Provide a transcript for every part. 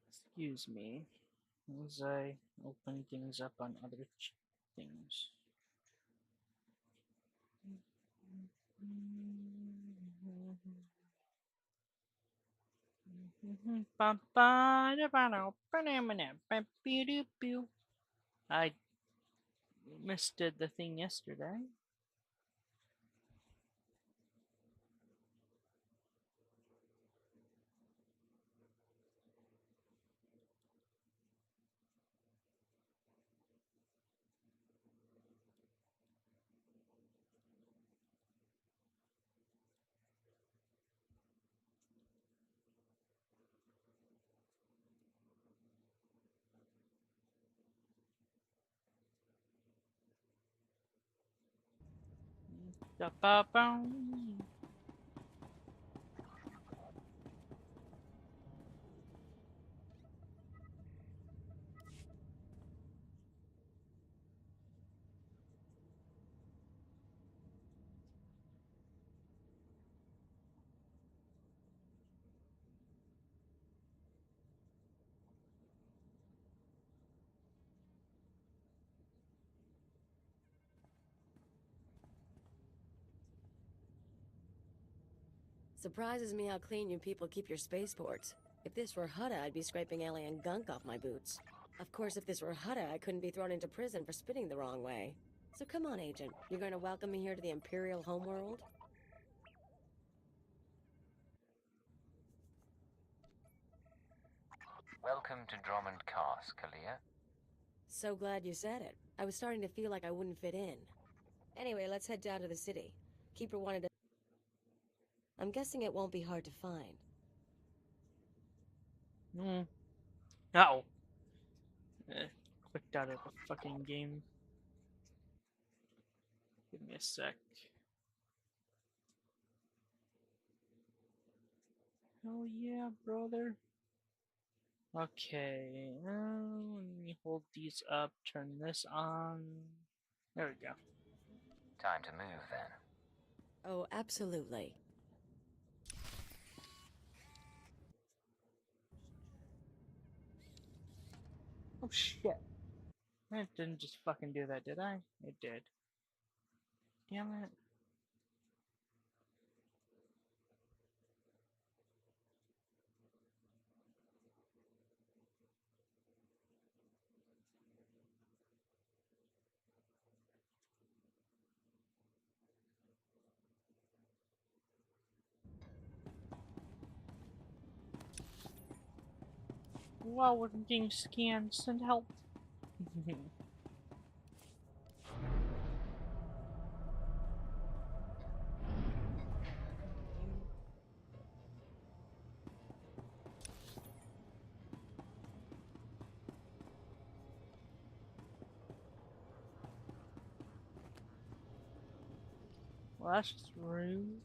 Excuse me as I open things up on other things. I misdid the thing yesterday. Surprises me how clean you people keep your spaceports. If this were Hutta, I'd be scraping alien gunk off my boots. Of course, if this were Hutta, I couldn't be thrown into prison for spitting the wrong way. So come on, Agent. You're going to welcome me here to the Imperial homeworld? Welcome to Drummond Cast, Kalia. So glad you said it. I was starting to feel like I wouldn't fit in. Anyway, let's head down to the city. Keeper wanted to... I'm guessing it won't be hard to find. Uh-oh. Clicked out of the fucking game. Give me a sec. Oh yeah, brother. Okay, let me hold these up, turn this on. There we go. Time to move, then. Oh, absolutely. Oh shit. I didn't just fucking do that, did I? It did. Damn it. Wow, we're getting scanned. Send help. Well, that's just rude.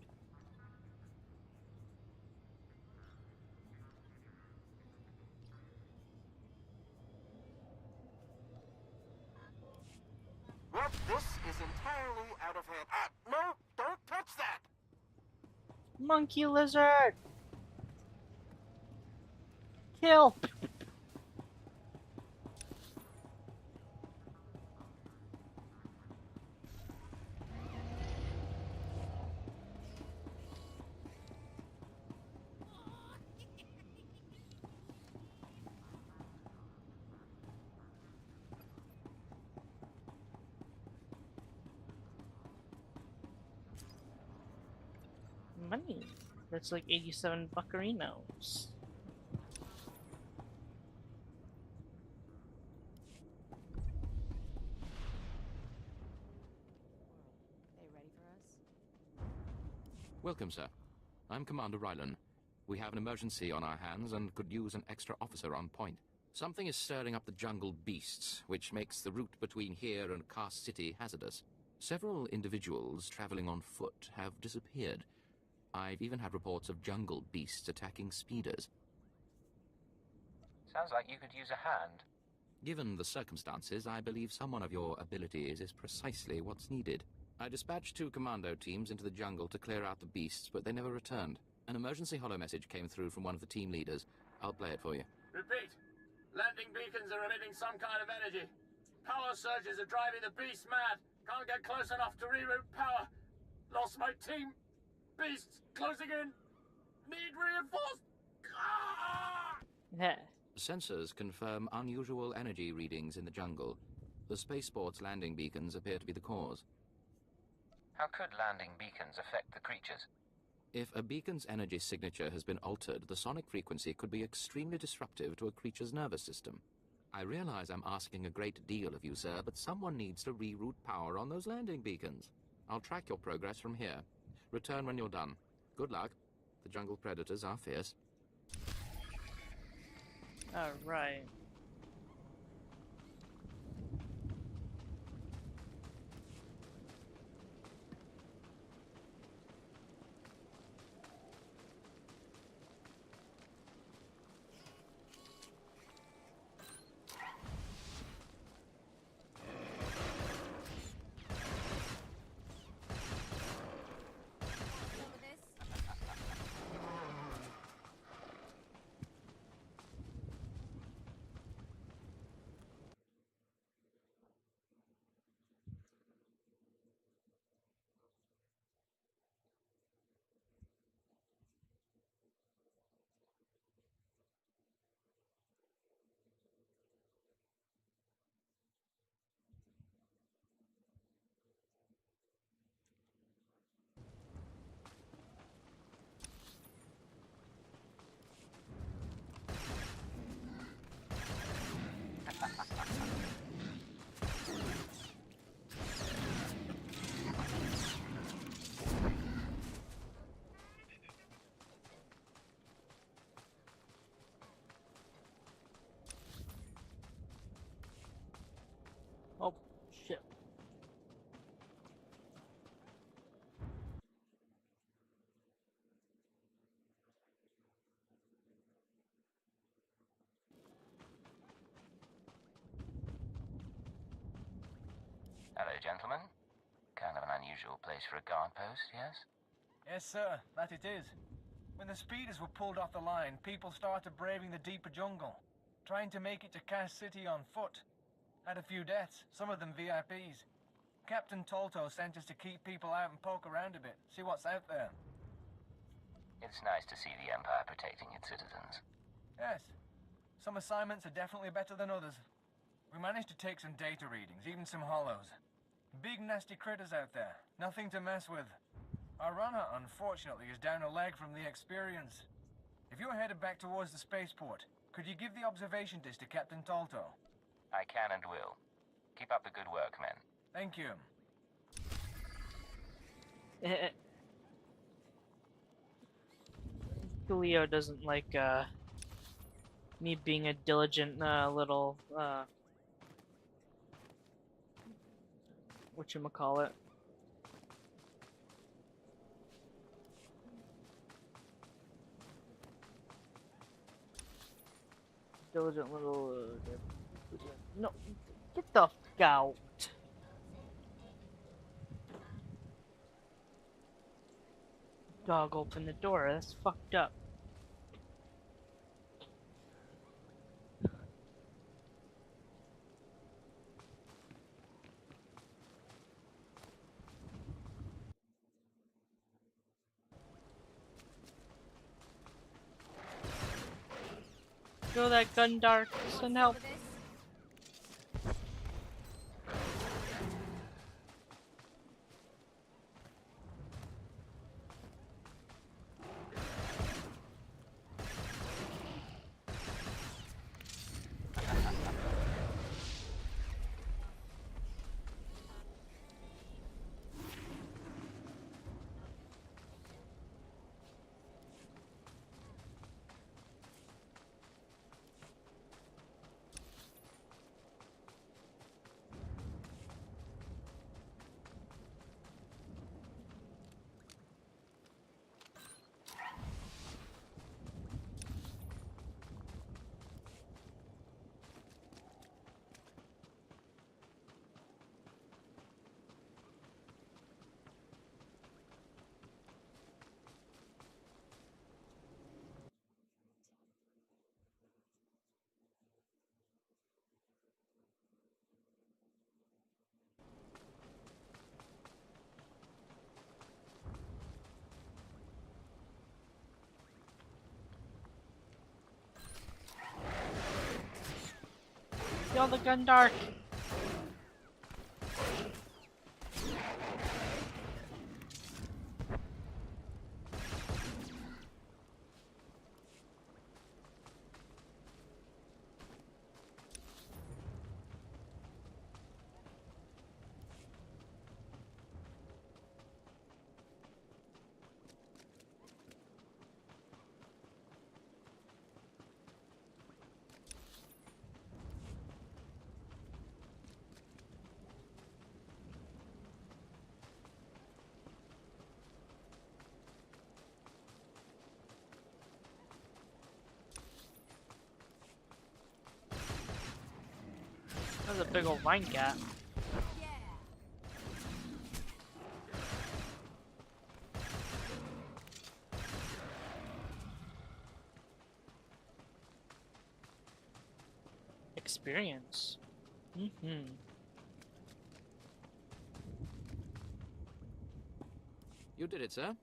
Well, this is entirely out of hand. No, don't touch that! Monkey lizard! Kill! Money. That's like 87 buccarinos. They ready for us? Welcome, sir. I'm Commander Rylan. We have an emergency on our hands and could use an extra officer on point. Something is stirring up the jungle beasts, which makes the route between here and Cast City hazardous. Several individuals traveling on foot have disappeared. I've even had reports of jungle beasts attacking speeders. Sounds like you could use a hand. Given the circumstances, I believe someone of your abilities is precisely what's needed. I dispatched 2 commando teams into the jungle to clear out the beasts, but they never returned. An emergency holo message came through from one of the team leaders. I'll play it for you. Repeat. Landing beacons are emitting some kind of energy. Power surges are driving the beasts mad. Can't get close enough to reroute power. Lost my team. Beasts closing in. Need reinforced. Ah! Yeah. Sensors confirm unusual energy readings in the jungle. The spaceport's landing beacons appear to be the cause. How could landing beacons affect the creatures? If a beacon's energy signature has been altered, the sonic frequency could be extremely disruptive to a creature's nervous system. I realize I'm asking a great deal of you, sir, but someone needs to reroute power on those landing beacons. I'll track your progress from here. Return when you're done. Good luck. The jungle predators are fierce. Alright. Oh, shit. Hello, gentlemen. Kind of an unusual place for a guard post, yes? Yes, sir. That it is. When the speeders were pulled off the line, people started braving the deeper jungle, trying to make it to Cass City on foot. Had a few deaths, some of them VIPs. Captain Tolto sent us to keep people out and poke around a bit, see what's out there. It's nice to see the Empire protecting its citizens. Yes. Some assignments are definitely better than others. We managed to take some data readings, even some hollows. Big nasty critters out there, nothing to mess with. Our runner, unfortunately, is down a leg from the experience. If you're headed back towards the spaceport, could you give the observation disc to Captain Tolto? I can and will. Keep up the good work, men. Thank you. Julio doesn't like me being a diligent little whatchamacallit. Diligent little no, get the fuck out. Dog opened the door, that's fucked up. Throw that gun, Dark. Send help. Feel the gun dark. That's a big old vine gap. Experience. You did it, sir.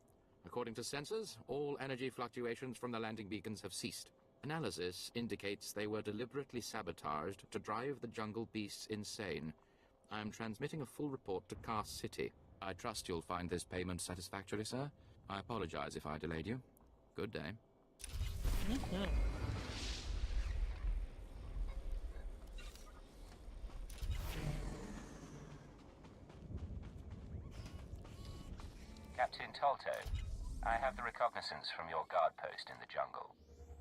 According to sensors, all energy fluctuations from the landing beacons have ceased. Analysis indicates they were deliberately sabotaged to drive the jungle beasts insane. I am transmitting a full report to Cast City. I trust you'll find this payment satisfactory, sir. I apologize if I delayed you. Good day. Captain Tolto, I have the recognizance from your guard post in the jungle.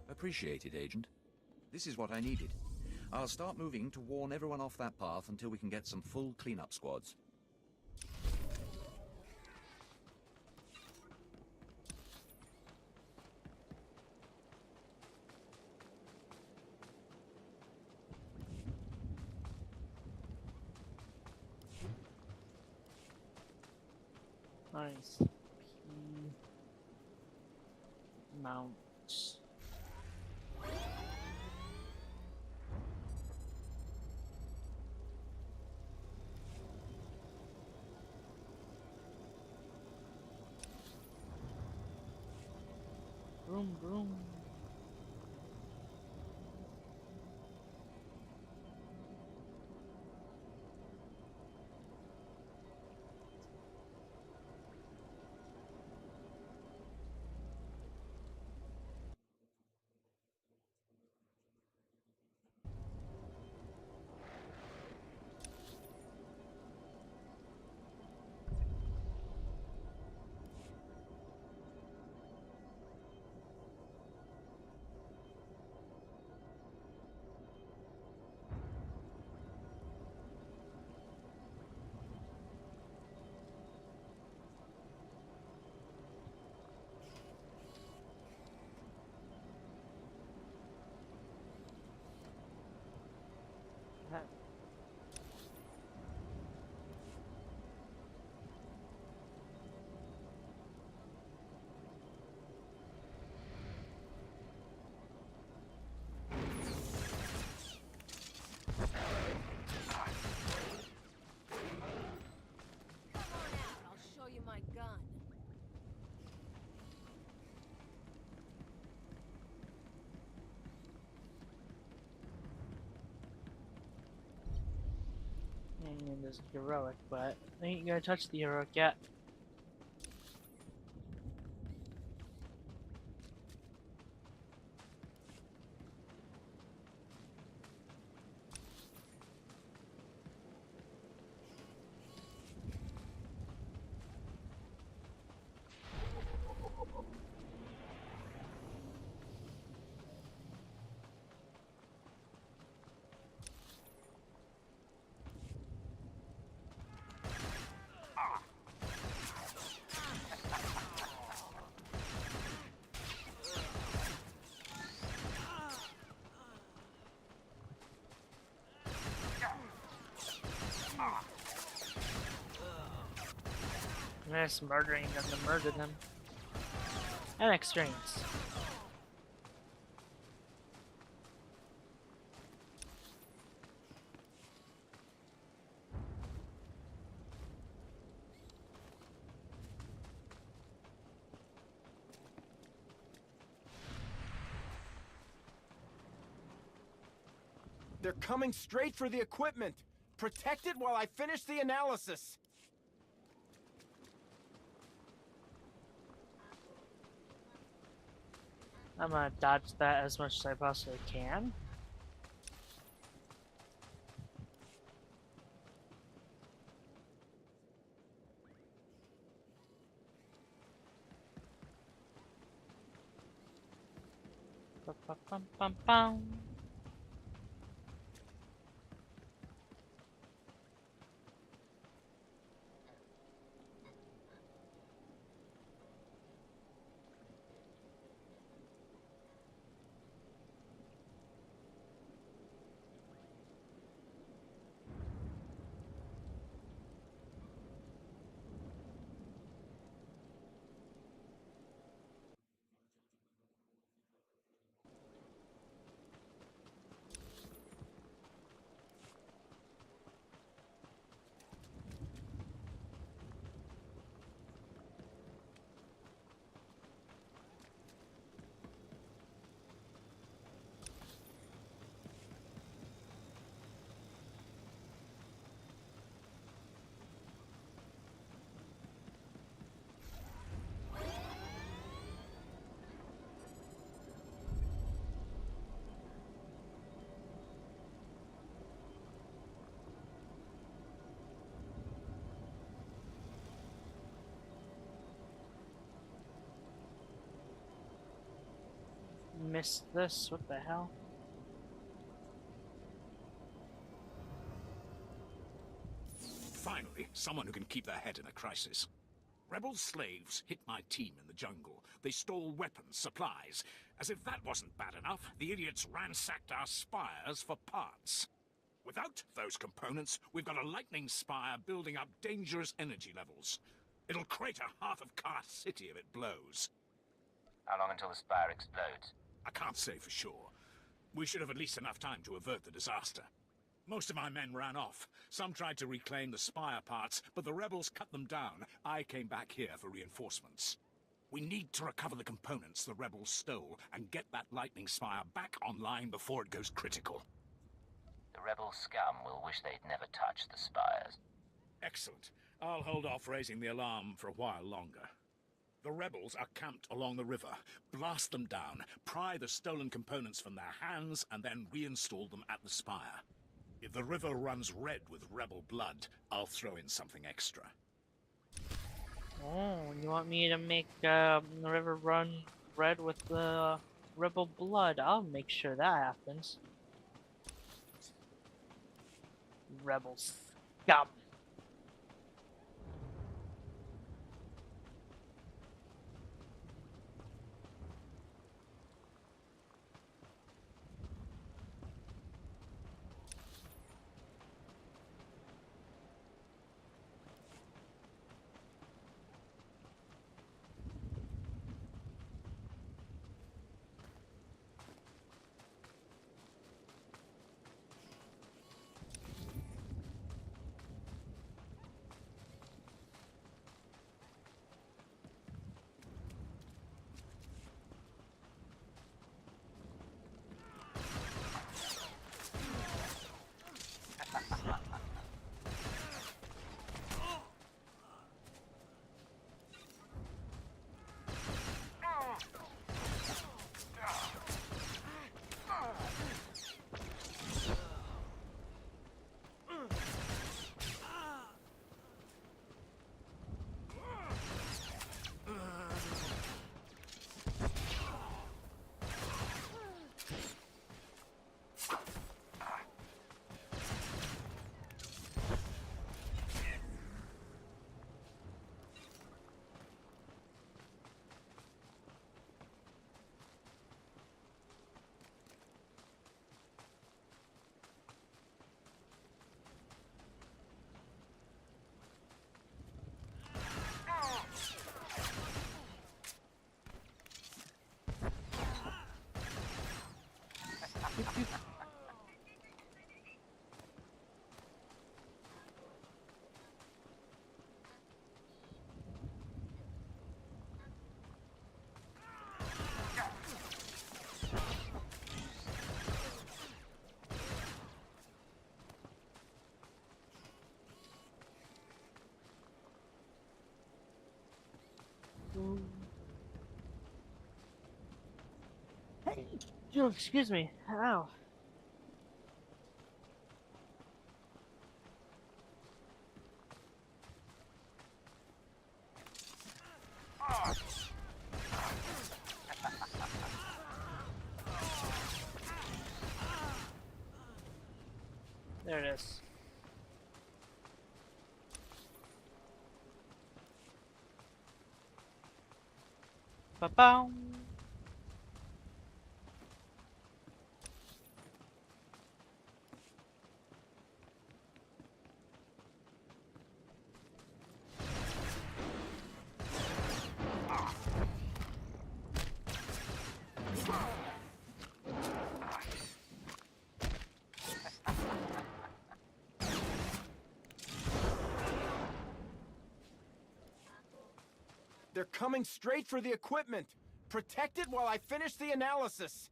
Appreciated, Agent. This is what I needed. I'll start moving to warn everyone off that path until we can get some full cleanup squads. Nice. P mounts. Vroom vroom. And there's heroic, but I ain't gonna touch the heroic yet. Nice murdering them to murder them. And experience. They're coming straight for the equipment. Protect it while I finish the analysis. I'm gonna dodge that as much as I possibly can. Bum. Missed this, what the hell? Finally, someone who can keep their head in a crisis. Rebel slaves hit my team in the jungle. They stole weapons, supplies. As if that wasn't bad enough, the idiots ransacked our spires for parts. Without those components, we've got a lightning spire building up dangerous energy levels. It'll crater half of Car City if it blows. How long until the spire explodes? I can't say for sure. We should have at least enough time to avert the disaster. Most of my men ran off. Some tried to reclaim the spire parts, but the rebels cut them down. I came back here for reinforcements. We need to recover the components the rebels stole and get that lightning spire back online before it goes critical. The rebel scum will wish they'd never touched the spires. Excellent. I'll hold off raising the alarm for a while longer. The rebels are camped along the river. Blast them down, pry the stolen components from their hands, and then reinstall them at the spire. If the river runs red with rebel blood, I'll throw in something extra. Oh, you want me to make the river run red with the rebel blood? I'll make sure that happens. Rebel scum. Hey, oh, excuse me. Ow. There it is. Ba-bow. They're coming straight for the equipment. Protect it while I finish the analysis.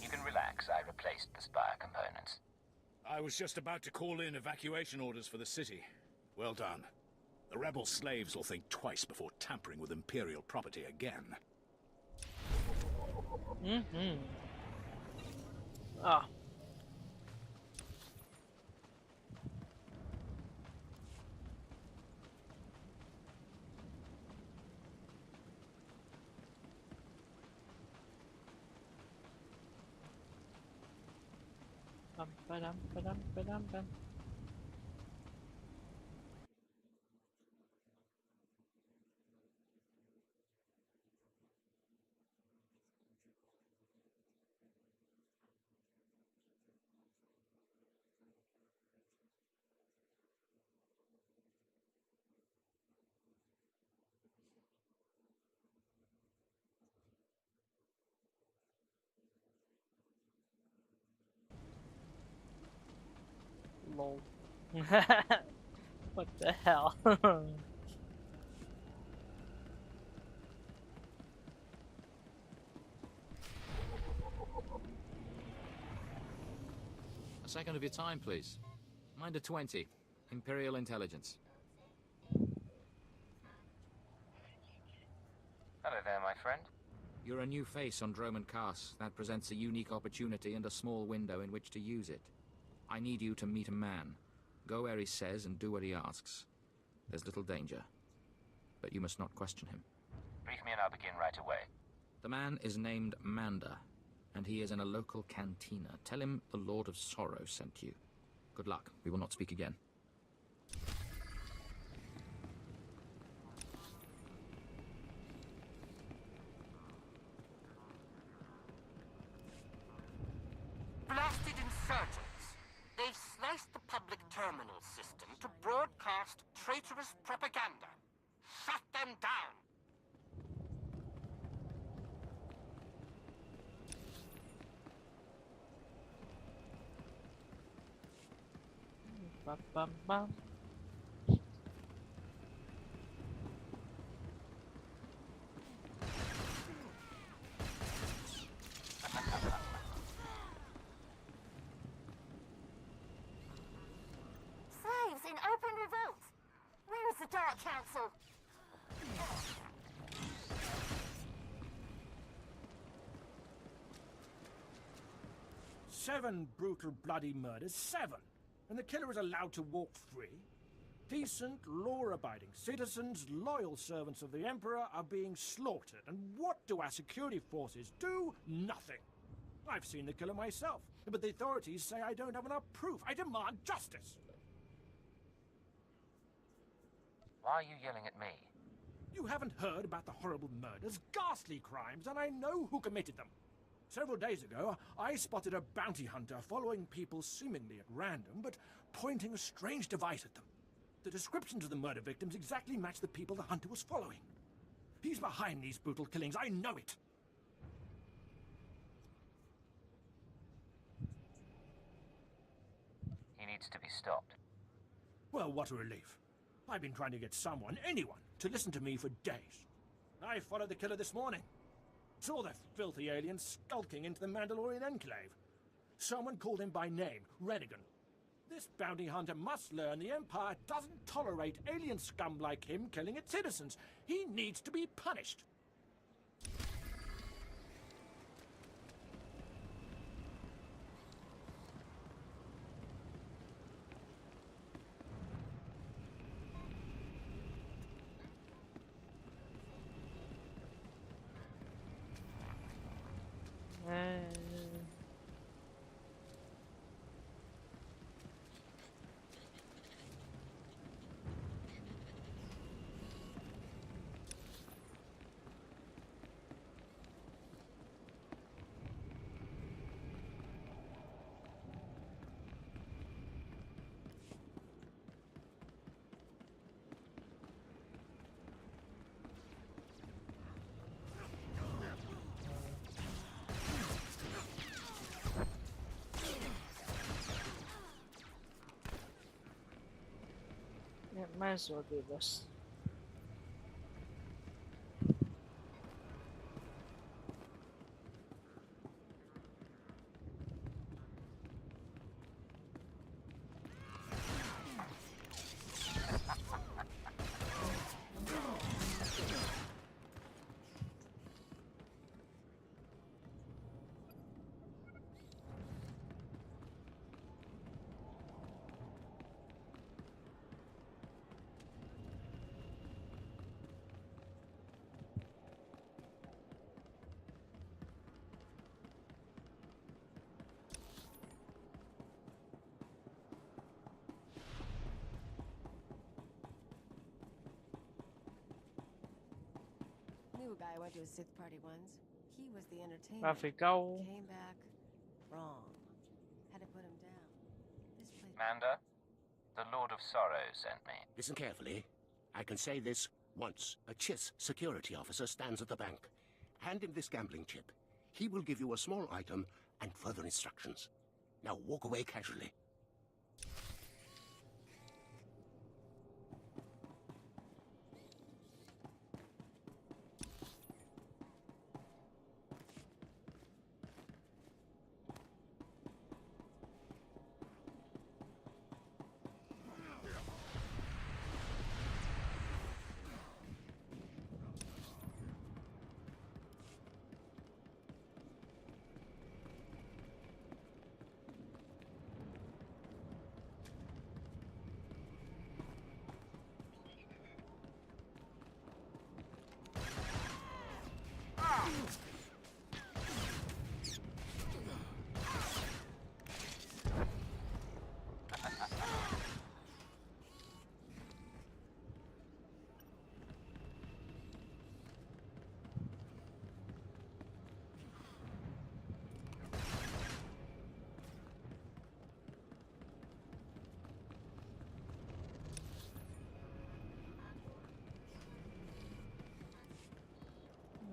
You can relax. I replaced the spire components. I was just about to call in evacuation orders for the city. Well done. The rebel slaves will think twice before tampering with Imperial property again. Mm-hmm. Ah. Bum, ba-dum, ba-dum, ba-dum, bum. Lol. What the hell? A second of your time, please. Mind a 20. Imperial Intelligence. Hello there, my friend. You're a new face on Droman Cast. That presents a unique opportunity and a small window in which to use it. I need you to meet a man. Go where he says and do what he asks. There's little danger. But you must not question him. Brief me and I'll begin right away. The man is named Manda, and he is in a local cantina. Tell him the Lord of Sorrow sent you. Good luck. We will not speak again. Blasted insurgents. They've sliced the public terminal system to broadcast traitorous propaganda. Shut them down. Bum, bum, bum. Slaves in open revolt! Where is the Dark Council? 7 brutal bloody murders, 7! And the killer is allowed to walk free? Decent, law-abiding citizens, loyal servants of the Emperor are being slaughtered. And what do our security forces do? Nothing. I've seen the killer myself, but the authorities say I don't have enough proof. I demand justice. Why are you yelling at me? You haven't heard about the horrible murders, ghastly crimes, and I know who committed them. Several days ago, I spotted a bounty hunter following people seemingly at random, but pointing a strange device at them. The descriptions of the murder victims exactly match the people the hunter was following. He's behind these brutal killings, I know it. He needs to be stopped. Well, what a relief. I've been trying to get someone, anyone, to listen to me for days. I followed the killer this morning. Saw the filthy alien skulking into the Mandalorian enclave. Someone called him by name, Renegan. This bounty hunter must learn the Empire doesn't tolerate alien scum like him killing its citizens. He needs to be punished. Yeah, might as well do this. Knew a guy I went to a Sith party once. He was the entertainer. Off we go. Came back wrong. Had to put him down. This place. Manda, the Lord of Sorrow sent me. Listen carefully. I can say this once. A Chiss security officer stands at the bank. Hand him this gambling chip. He will give you a small item and further instructions. Now walk away casually.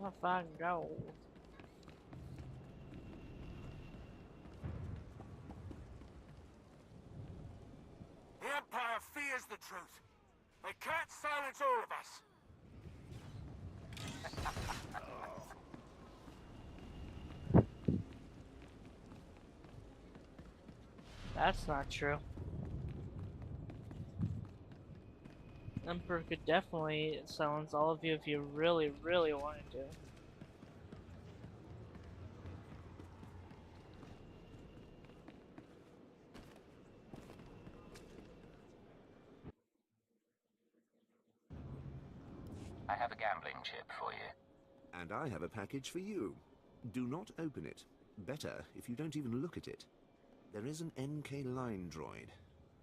Off I go. The Empire fears the truth. They can't silence all of us. That's not true. Emperor could definitely silence all of you if you really, really wanted to. I have a gambling chip for you. And I have a package for you. Do not open it. Better if you don't even look at it. There is an NK line droid.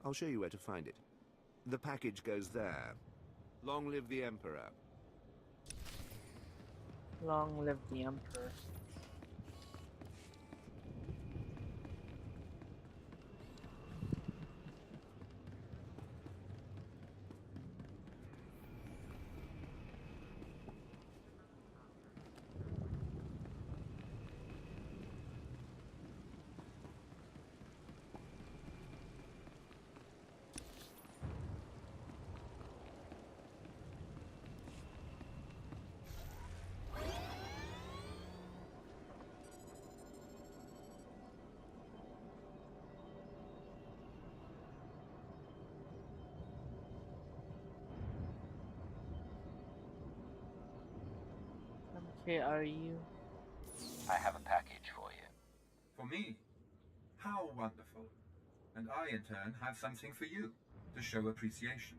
I'll show you where to find it. The package goes there. Long live the Emperor. Long live the Emperor. Okay, are you? I have a package for you. For me? How wonderful. And I, in turn, have something for you, to show appreciation.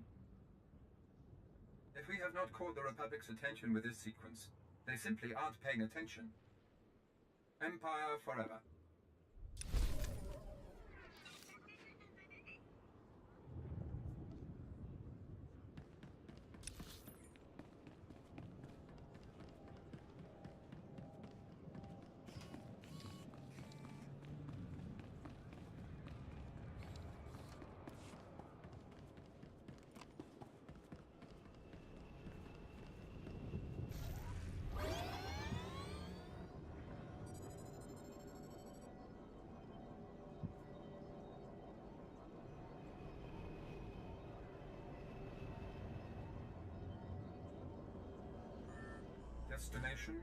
If we have not caught the Republic's attention with this sequence, they simply aren't paying attention. Empire forever. Destination?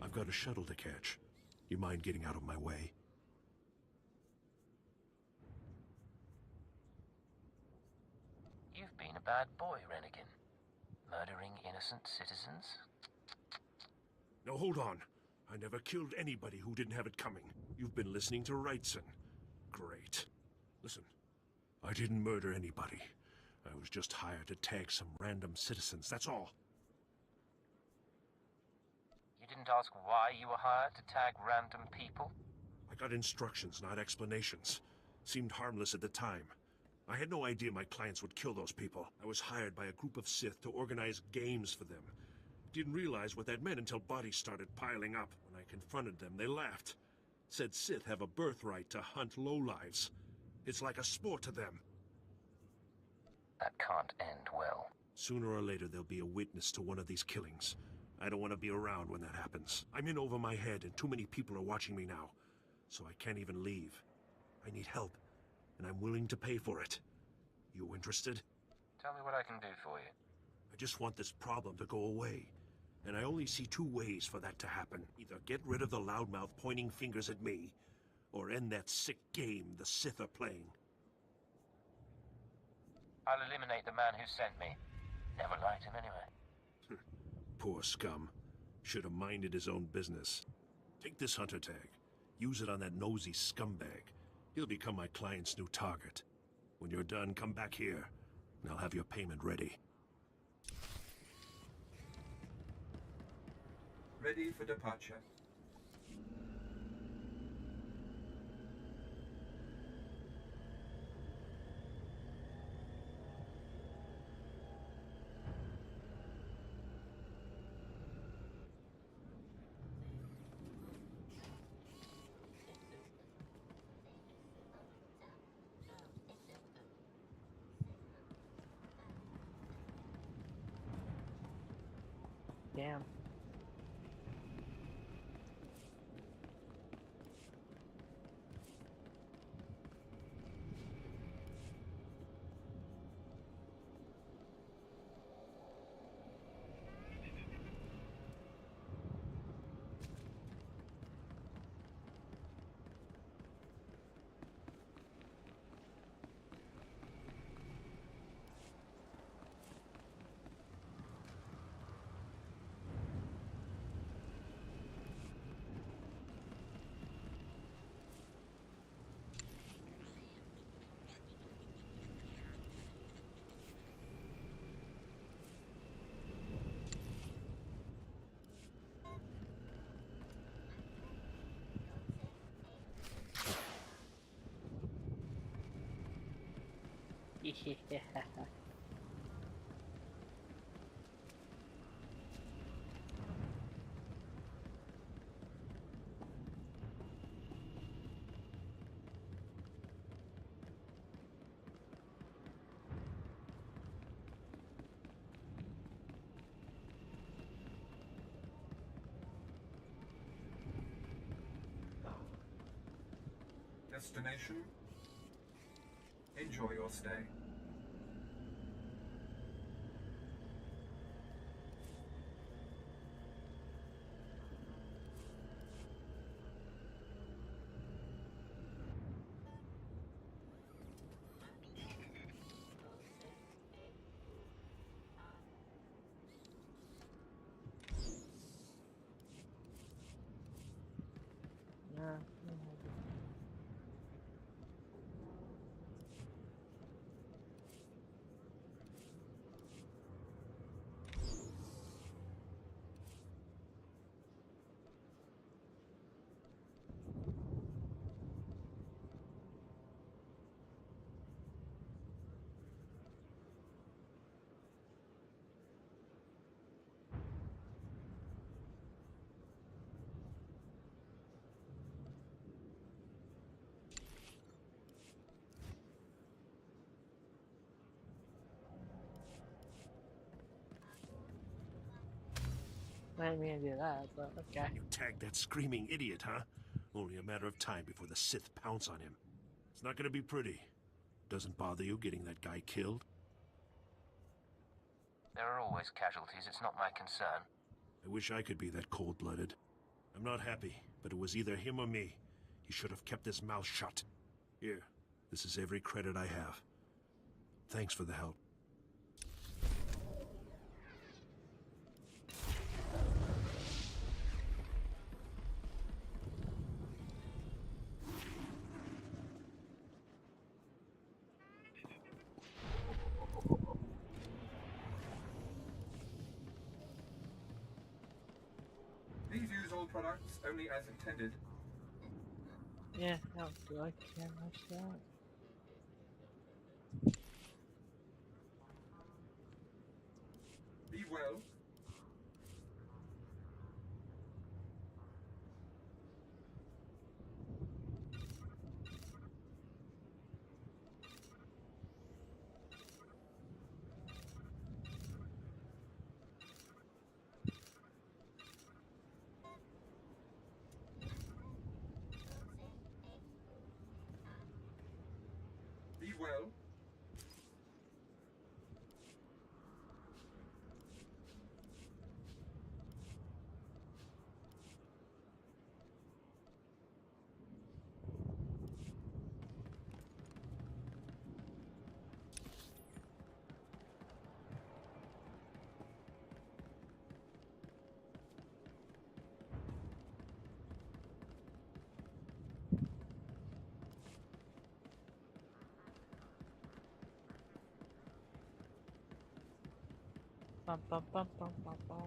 I've got a shuttle to catch. You mind getting out of my way? You've been a bad boy, Rennigan. Murdering innocent citizens? No, hold on. I never killed anybody who didn't have it coming. You've been listening to Wrightson. Great. Listen, I didn't murder anybody. I was just hired to tag some random citizens, that's all. You didn't ask why you were hired to tag random people? I got instructions, not explanations. Seemed harmless at the time. I had no idea my clients would kill those people. I was hired by a group of Sith to organize games for them. Didn't realize what that meant until bodies started piling up. When I confronted them, they laughed. Said Sith have a birthright to hunt lowlives. It's like a sport to them. That can't end well. Sooner or later, there'll be a witness to one of these killings. I don't want to be around when that happens. I'm in over my head, and too many people are watching me now. So I can't even leave. I need help, and I'm willing to pay for it. You interested? Tell me what I can do for you. I just want this problem to go away. And I only see two ways for that to happen. Either get rid of the loudmouth pointing fingers at me, or end that sick game the Sith are playing. I'll eliminate the man who sent me. Never liked him anyway. Poor scum. Should have minded his own business. Take this hunter tag. Use it on that nosy scumbag. He'll become my client's new target. When you're done, come back here, and I'll have your payment ready. Ready for departure. Damn. Yeah. Destination? Enjoy your stay. Yeah. I didn't mean to do that, but okay. You tagged that screaming idiot, huh? Only a matter of time before the Sith pounce on him. It's not gonna be pretty. Doesn't bother you getting that guy killed? There are always casualties. It's not my concern. I wish I could be that cold-blooded. I'm not happy, but it was either him or me. He should have kept his mouth shut. Here, this is every credit I have. Thanks for the help. Please use all products only as intended. Yeah, that was good. I can't rush that. Be well. Be well. Bum, bum, bum, bum, bum, bum.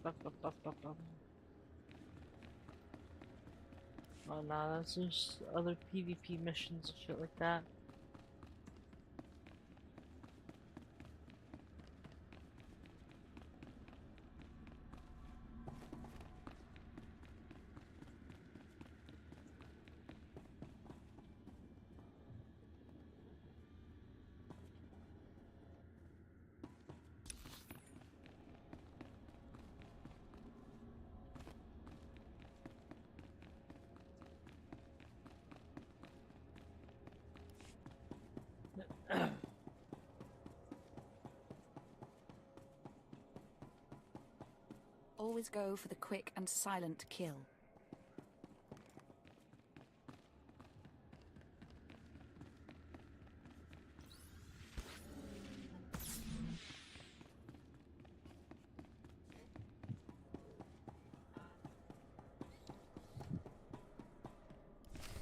Bum, bum, bum, bum, bum. Oh no, that's just other PvP missions and shit like that. always go for the quick and silent kill.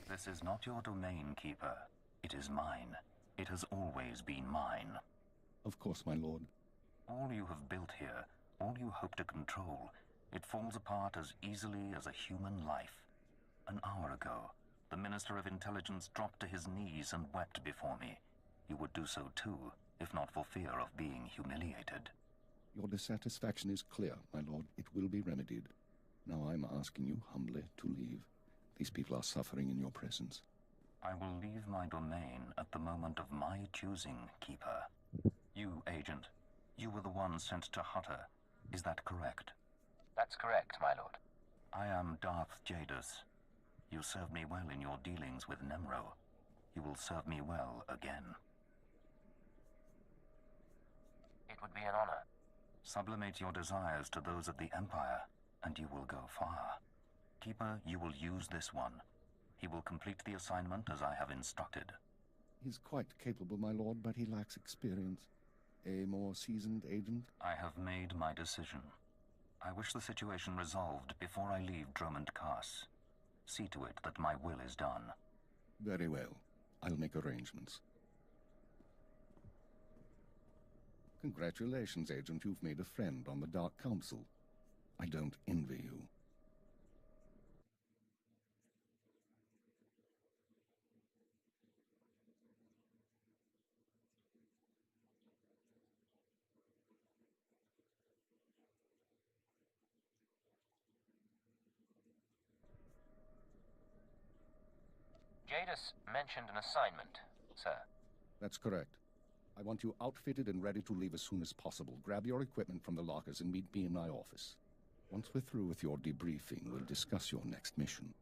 This is not your domain, Keeper. It is mine. It has always been mine. Of course, my lord. All you have built here, all you hope to control, it falls apart as easily as a human life. An hour ago, the Minister of Intelligence dropped to his knees and wept before me. You would do so too, if not for fear of being humiliated. Your dissatisfaction is clear, my lord. It will be remedied. Now I'm asking you humbly to leave. These people are suffering in your presence. I will leave my domain at the moment of my choosing, Keeper. You, Agent, you were the one sent to Hutter. Is that correct? That's correct, my lord. I am Darth Jadus. You served me well in your dealings with Nemro. You will serve me well again. It would be an honor. Sublimate your desires to those of the Empire, and you will go far. Keeper, you will use this one. He will complete the assignment as I have instructed. He's quite capable, my lord, but he lacks experience. A more seasoned agent? I have made my decision. I wish the situation resolved before I leave Drummond Cass. See to it that my will is done. Very well. I'll make arrangements. Congratulations, Agent. You've made a friend on the Dark Council. I don't envy you. Jadus mentioned an assignment, sir. That's correct. I want you outfitted and ready to leave as soon as possible. Grab your equipment from the lockers and meet me in my office. Once we're through with your debriefing, we'll discuss your next mission.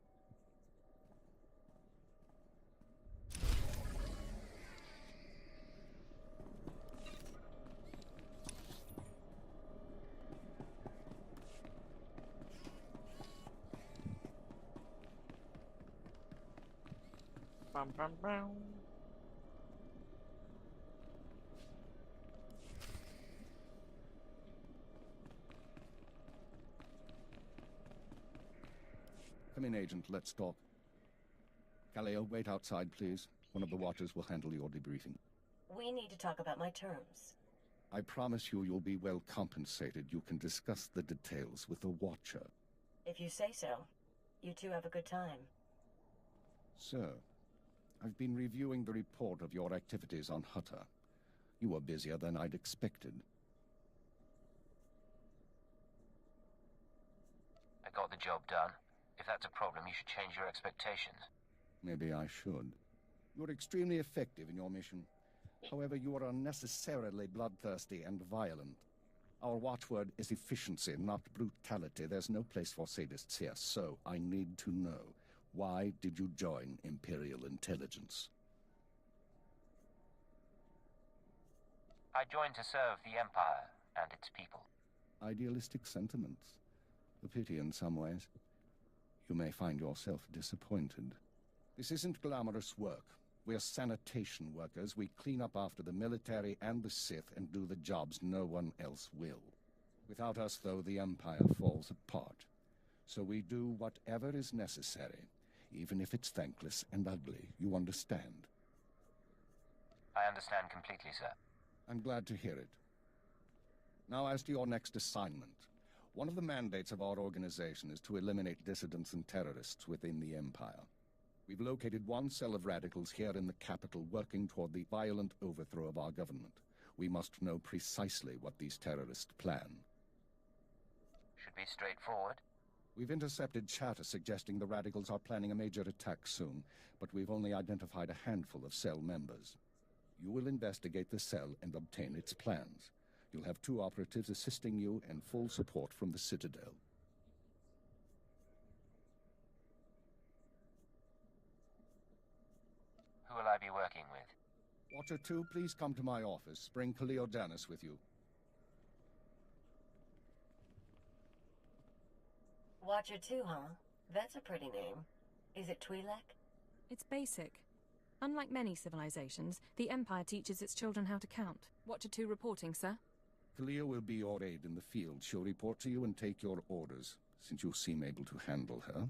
Bum, bum, bum. Come in, Agent. Let's talk. Kaleo, wait outside, please. One of the watchers will handle your debriefing. We need to talk about my terms. I promise you you'll be well compensated. You can discuss the details with the watcher. If you say so. You two have a good time. Sir, I've been reviewing the report of your activities on Hutter. You were busier than I'd expected. I got the job done. If that's a problem, you should change your expectations. Maybe I should. You're extremely effective in your mission. However, you are unnecessarily bloodthirsty and violent. Our watchword is efficiency, not brutality. There's no place for sadists here, so I need to know. Why did you join Imperial Intelligence? I joined to serve the Empire and its people. Idealistic sentiments. A pity in some ways. You may find yourself disappointed. This isn't glamorous work. We're sanitation workers. We clean up after the military and the Sith and do the jobs no one else will. Without us, though, the Empire falls apart. So we do whatever is necessary, even if it's thankless and ugly. You understand? I understand completely, sir. I'm glad to hear it. Now, as to your next assignment. One of the mandates of our organization is to eliminate dissidents and terrorists within the Empire. We've located one cell of radicals here in the capital working toward the violent overthrow of our government. We must know precisely what these terrorists plan. Should be straightforward. We've intercepted chatter suggesting the radicals are planning a major attack soon, but we've only identified a handful of cell members. You will investigate the cell and obtain its plans. You'll have 2 operatives assisting you and full support from the Citadel. Who will I be working with? Watcher 2, please come to my office. Bring Kaleo Janus with you. Watcher 2, huh? That's a pretty name. Is it Twi'lek? It's basic. Unlike many civilizations, the Empire teaches its children how to count. Watcher 2 reporting, sir. Kalia will be your aide in the field. She'll report to you and take your orders, since you seem able to handle her.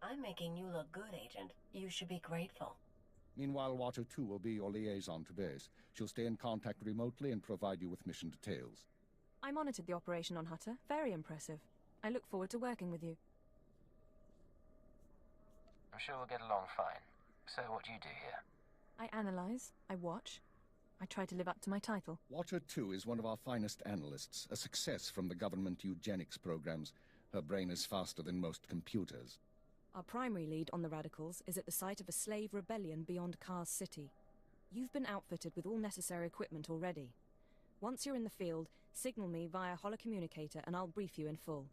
I'm making you look good, Agent. You should be grateful. Meanwhile, Watcher 2 will be your liaison to base. She'll stay in contact remotely and provide you with mission details. I monitored the operation on Hutter. Very impressive. I look forward to working with you. I'm sure we'll get along fine. So what do you do here? I analyze, I watch, I try to live up to my title. Watcher 2 is one of our finest analysts, a success from the government eugenics programs. Her brain is faster than most computers. Our primary lead on the Radicals is at the site of a slave rebellion beyond Kars City. You've been outfitted with all necessary equipment already. Once you're in the field, signal me via holocommunicator and I'll brief you in full.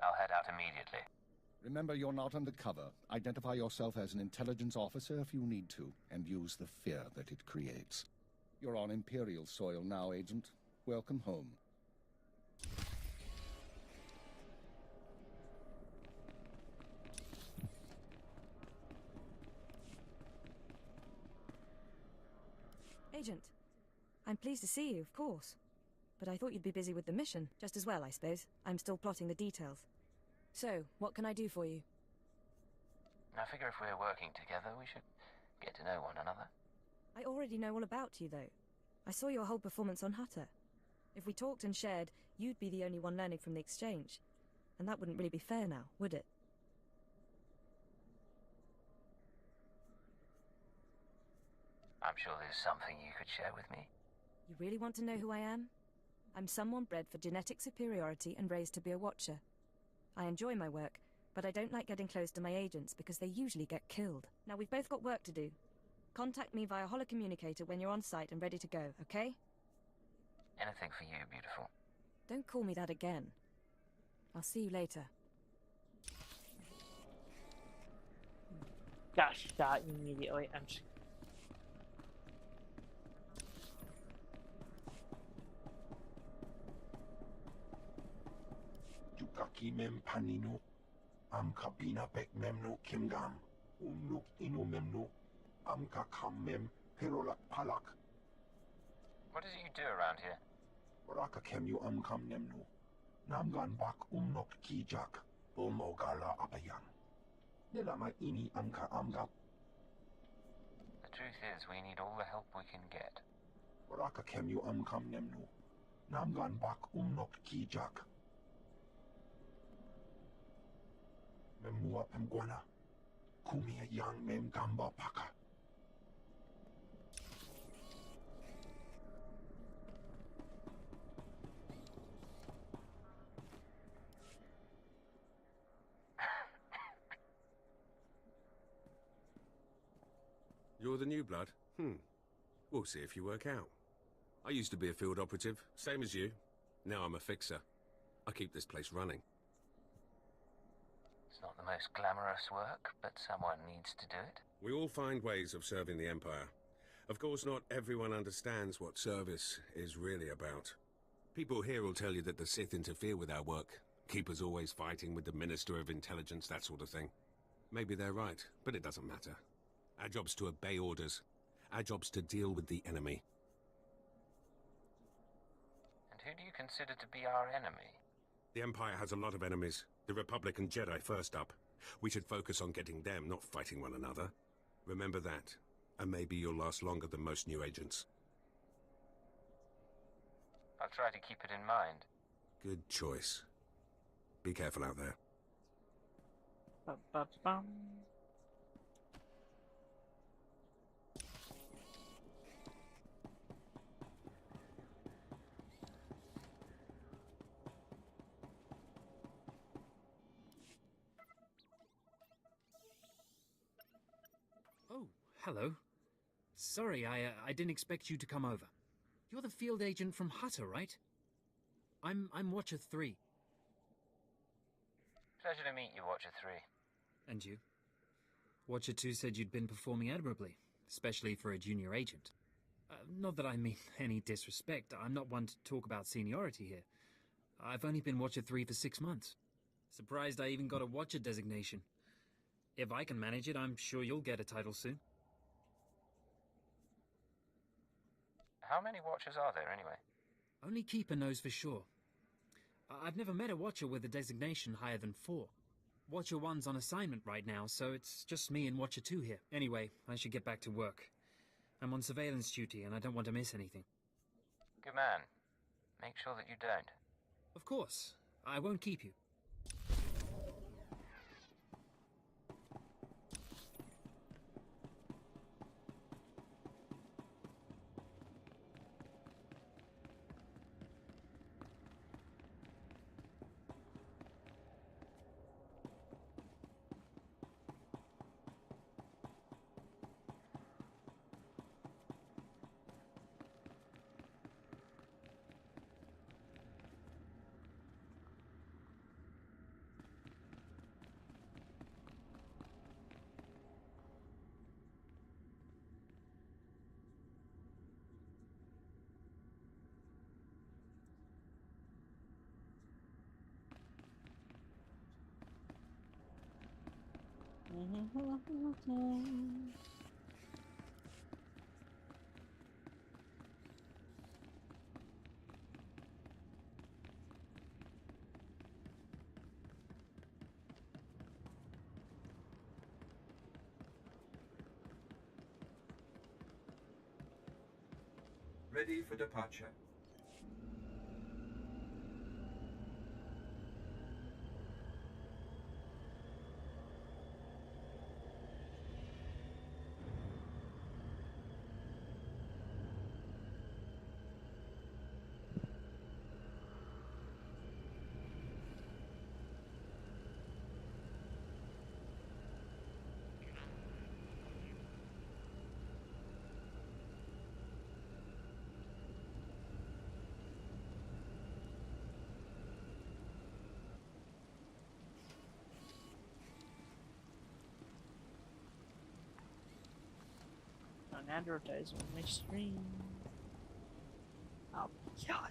I'll head out immediately. Remember, you're not undercover. Identify yourself as an intelligence officer if you need to, and use the fear that it creates. You're on Imperial soil now, Agent. Welcome home. Agent, I'm pleased to see you, of course. But I thought you'd be busy with the mission. Just as well, I suppose. I'm still plotting the details. So, what can I do for you? I figure if we're working together, we should get to know one another. I already know all about you, though. I saw your whole performance on Hutter. If we talked and shared, you'd be the only one learning from the exchange. And that wouldn't really be fair now, would it? I'm sure there's something you could share with me. You really want to know who I am? I'm someone bred for genetic superiority and raised to be a watcher. I enjoy my work, but I don't like getting close to my agents because they usually get killed. Now, we've both got work to do. Contact me via holocommunicator when you're on site and ready to go, okay? Anything for you, beautiful. Don't call me that again. I'll see you later. Got shot immediately. I'm just... Yukaki mem panino, am kabina bek memno kimgam, umnuk ino memno, am kakam mem perolak palak. What is it you do around here? Waraka kemyu am kam nemno, namgan bak umnok kijak, umogala apayan. Nelama ini amka amgap. The truth is, we need all the help we can get. Waraka kemyu am kam nemno, namgan bak umnok kijak. Memua pemguana, kumia yang mem gamba paka. You're the new blood? We'll see if you work out. I used to be a field operative, same as you. Now I'm a fixer. I keep this place running. It's not the most glamorous work, but someone needs to do it. We all find ways of serving the Empire. Of course, not everyone understands what service is really about. People here will tell you that the Sith interfere with our work, keep us always fighting with the Minister of Intelligence, that sort of thing. Maybe they're right, but it doesn't matter. Our job's to obey orders. Our job's to deal with the enemy. And who do you consider to be our enemy? The Empire has a lot of enemies. The Republic and Jedi first up. We should focus on getting them, not fighting one another. Remember that, and maybe you'll last longer than most new agents. I'll try to keep it in mind. Good choice. Be careful out there. Ba-ba-bum. Oh, hello. Sorry, I didn't expect you to come over. You're the field agent from Hutter, right? I'm Watcher 3. Pleasure to meet you, Watcher 3. And you? Watcher 2 said you'd been performing admirably, especially for a junior agent. Not that I mean any disrespect. I'm not one to talk about seniority here. I've only been Watcher 3 for 6 months. Surprised I even got a Watcher designation. If I can manage it, I'm sure you'll get a title soon. How many Watchers are there, anyway? Only Keeper knows for sure. I've never met a Watcher with a designation higher than 4. Watcher 1's on assignment right now, so it's just me and Watcher 2 here. Anyway, I should get back to work. I'm on surveillance duty, and I don't want to miss anything. Good man. Make sure that you don't. Of course. I won't keep you. Ready for departure. An advertisement on my screen. Oh, God.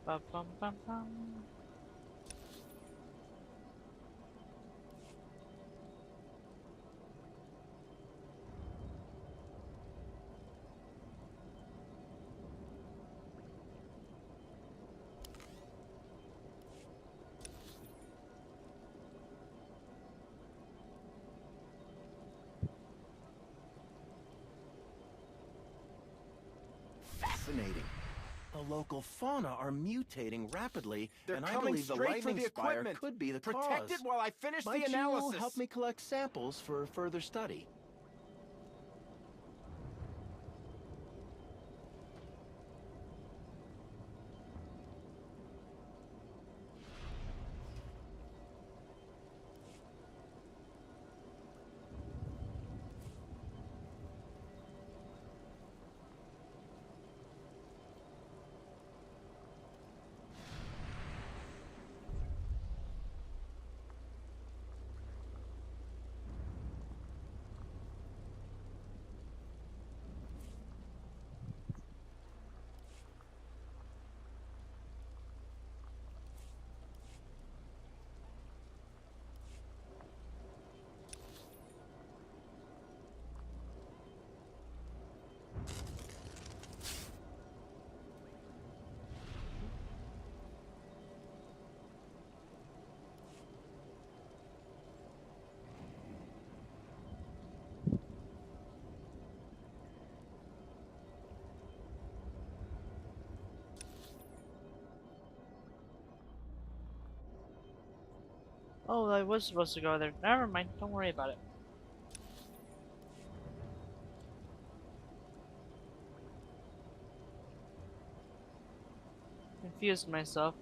Bum, bum, bum, bum. Fascinating. The local fauna are mutating rapidly, They're and I coming believe the straight for lightning the spire equipment. could be the Protect cause. it while I finish Might the analysis. you help me collect samples for further study? Oh, I was supposed to go there. Never mind. Don't worry about it. Confused myself.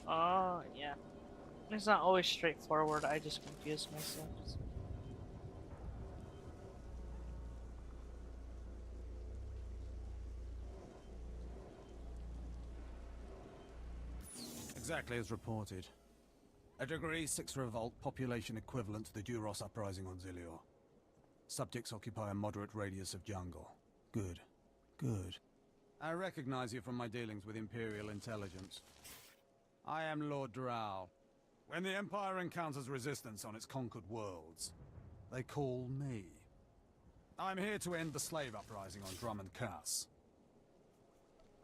Oh, yeah. It's not always straightforward. I just confuse myself. Exactly as reported. A Degree 6 revolt, population equivalent to the Duros uprising on Zilior. Subjects occupy a moderate radius of jungle. Good. Good. I recognize you from my dealings with Imperial intelligence. I am Lord Drow. When the Empire encounters resistance on its conquered worlds, they call me. I'm here to end the slave uprising on Drummond Cass.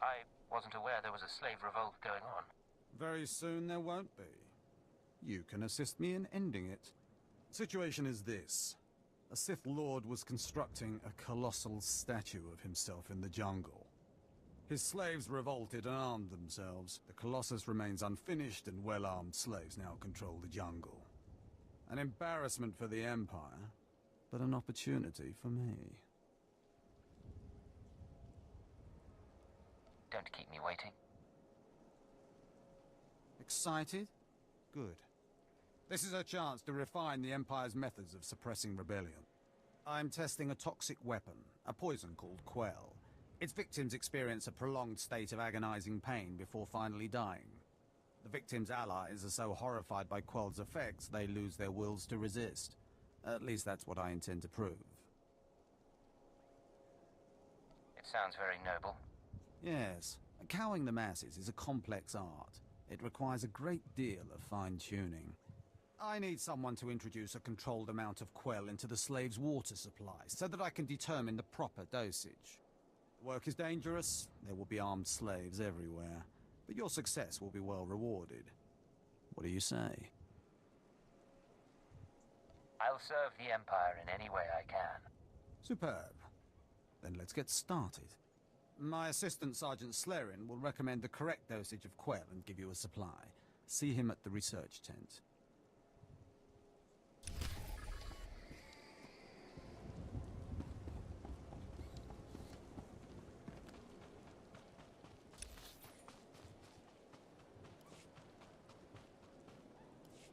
I wasn't aware there was a slave revolt going on. Very soon there won't be. You can assist me in ending it. Situation is this. A Sith Lord was constructing a colossal statue of himself in the jungle. His slaves revolted and armed themselves. The Colossus remains unfinished, and well-armed slaves now control the jungle. An embarrassment for the Empire, but an opportunity for me. Don't keep me waiting. Excited? Good. This is a chance to refine the Empire's methods of suppressing rebellion. I'm testing a toxic weapon, a poison called Quell. Its victims experience a prolonged state of agonizing pain before finally dying. The victims' allies are so horrified by Quell's effects, they lose their wills to resist. At least that's what I intend to prove. It sounds very noble. Yes. Cowing the masses is a complex art. It requires a great deal of fine-tuning. I need someone to introduce a controlled amount of Quell into the slaves' water supply, so that I can determine the proper dosage. The work is dangerous, there will be armed slaves everywhere, but your success will be well rewarded. What do you say? I'll serve the Empire in any way I can. Superb. Then let's get started. My assistant, Sergeant Slerin, will recommend the correct dosage of Quell and give you a supply. See him at the research tent.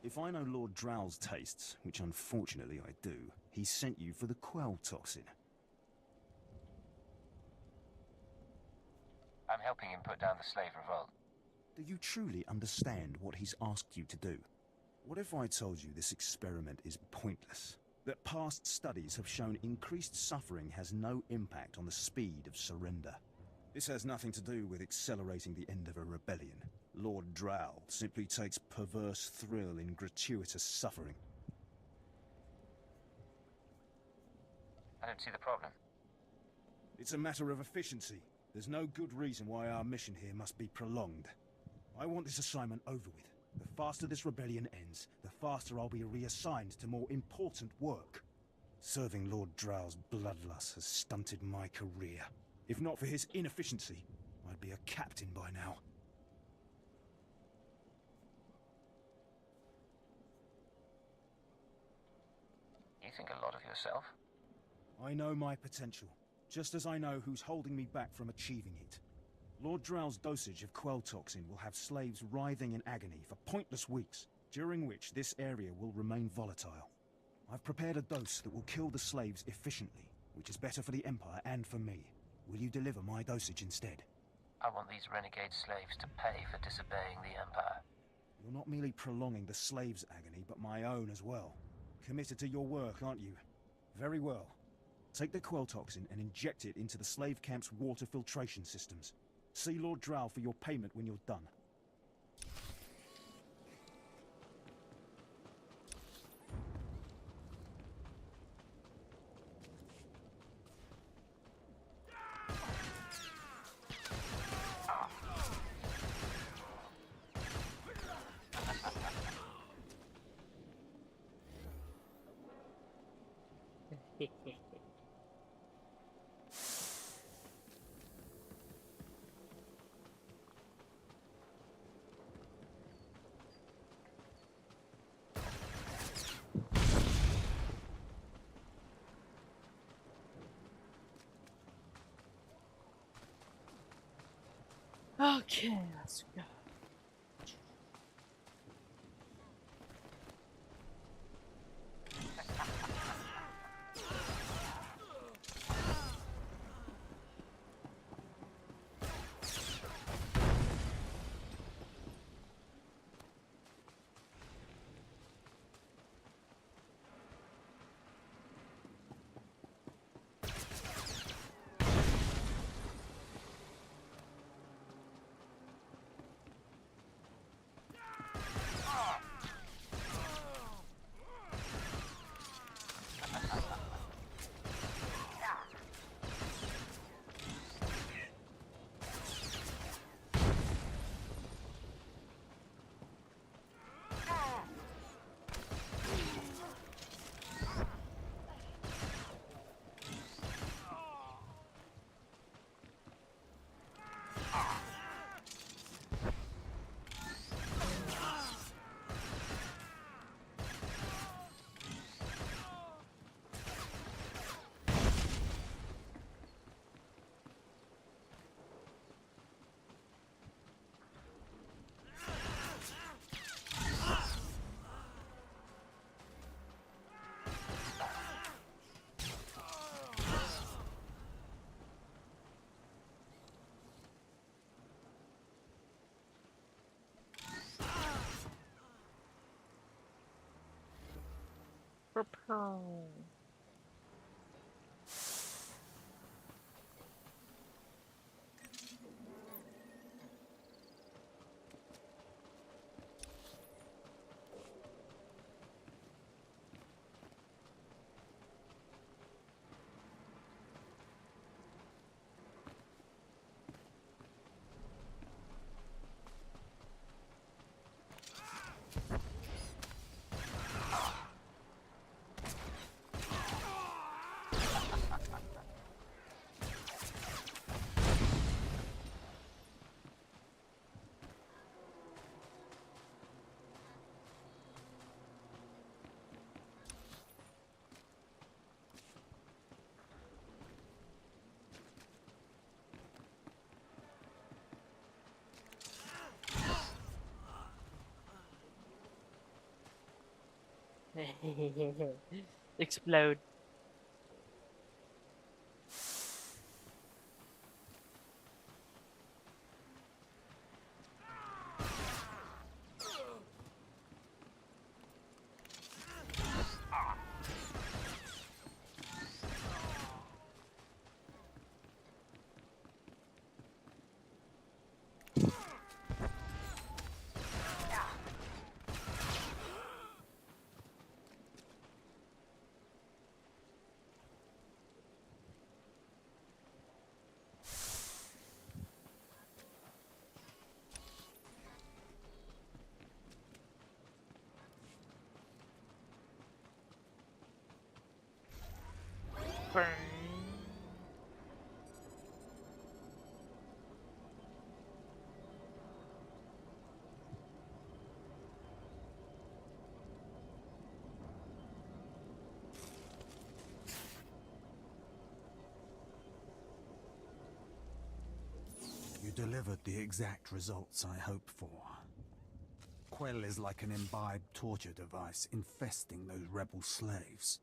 If I know Lord Drow's tastes, which unfortunately I do, he sent you for the Quell toxin. I'm helping him put down the slave revolt. Do you truly understand what he's asked you to do? What if I told you this experiment is pointless? That past studies have shown increased suffering has no impact on the speed of surrender? This has nothing to do with accelerating the end of a rebellion. Lord Drow simply takes perverse thrill in gratuitous suffering. I don't see the problem. It's a matter of efficiency. There's no good reason why our mission here must be prolonged. I want this assignment over with. The faster this rebellion ends, the faster I'll be reassigned to more important work. Serving Lord Drow's bloodlust has stunted my career. If not for his inefficiency, I'd be a captain by now. You think a lot of yourself? I know my potential, just as I know who's holding me back from achieving it. Lord Drow's dosage of Quell toxin will have slaves writhing in agony for pointless weeks, during which this area will remain volatile. I've prepared a dose that will kill the slaves efficiently, which is better for the Empire and for me. Will you deliver my dosage instead? I want these renegade slaves to pay for disobeying the Empire. You're not merely prolonging the slaves' agony, but my own as well. Committed to your work, aren't you? Very well. Take the Quell toxin and inject it into the slave camp's water filtration systems. See Lord Drow for your payment when you're done. Okay, let's go. Explode. Burn. You delivered the exact results I hoped for. Quell is like an imbibed torture device infesting those rebel slaves.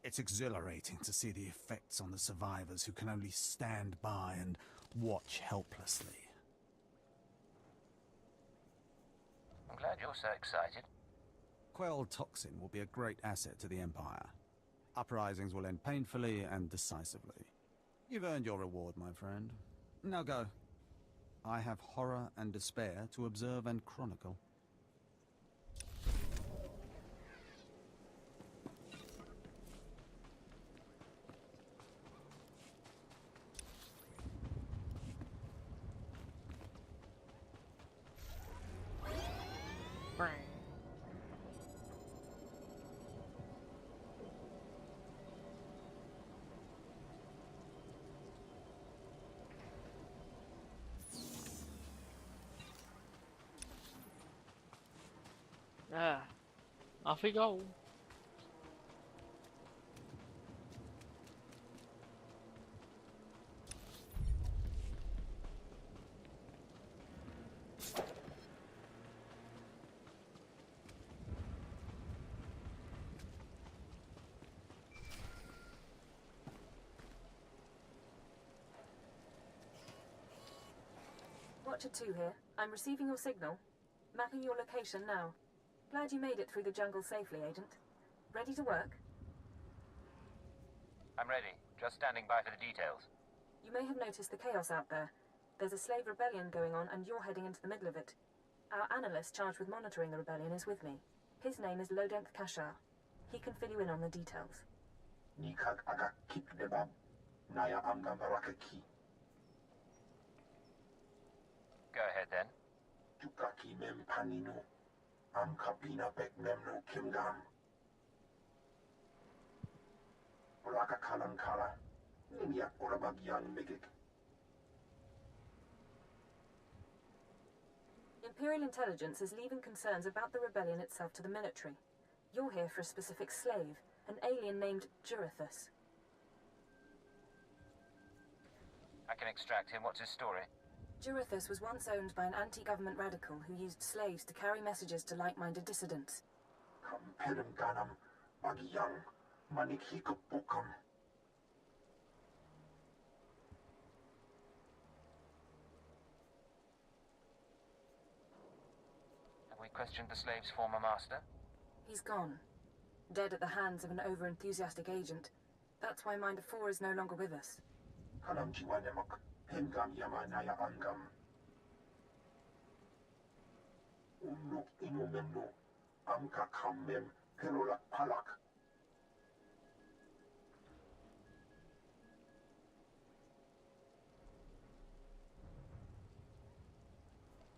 It's exhilarating to see the effects on the survivors who can only stand by and watch helplessly. I'm glad you're so excited. Quell toxin will be a great asset to the Empire. Uprisings will end painfully and decisively. You've earned your reward, my friend. Now go. I have horror and despair to observe and chronicle. Off we go. Watcher 2 here. I'm receiving your signal. Mapping your location now. Glad you made it through the jungle safely, Agent. Ready to work? I'm ready. Just standing by for the details. You may have noticed the chaos out there. There's a slave rebellion going on and you're heading into the middle of it. Our analyst charged with monitoring the rebellion is with me. His name is Lodenth Kashar. He can fill you in on the details. Nikak agak kip debab. Naya amgam barakaki. Go ahead then. Tukaki mem panino. Am kapina pek memno kimgam. Raka kalan kala. Nimiak orabagyang migik. Imperial intelligence is leaving concerns about the rebellion itself to the military. You're here for a specific slave, an alien named Jurithus. I can extract him. What's his story? Jurithus was once owned by an anti-government radical who used slaves to carry messages to like-minded dissidents. Kampelim ganam bagyang manikhikapukam. Have we questioned the slave's former master? He's gone. dead at the hands of an over-enthusiastic agent. That's why Minder 4 is no longer with us. Kanam jiwanemak, hengam yamanaya angam. Unuk imumemno, amka kammem, perolak palak.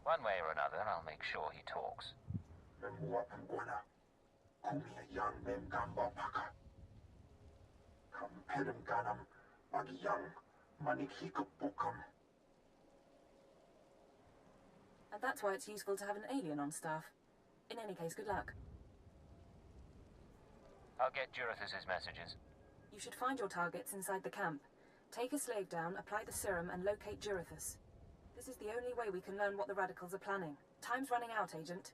One way or another, I'll make sure he talks. Memua pangwana, kumia yang mem gamba paka. Kampelem ganam, bagi yang, manik hikupukam. And that's why it's useful to have an alien on staff. In any case, good luck. I'll get Jurithus's messages. You should find your targets inside the camp. Take a slave down, apply the serum, and locate Jurithus. This is the only way we can learn what the radicals are planning. Time's running out, Agent.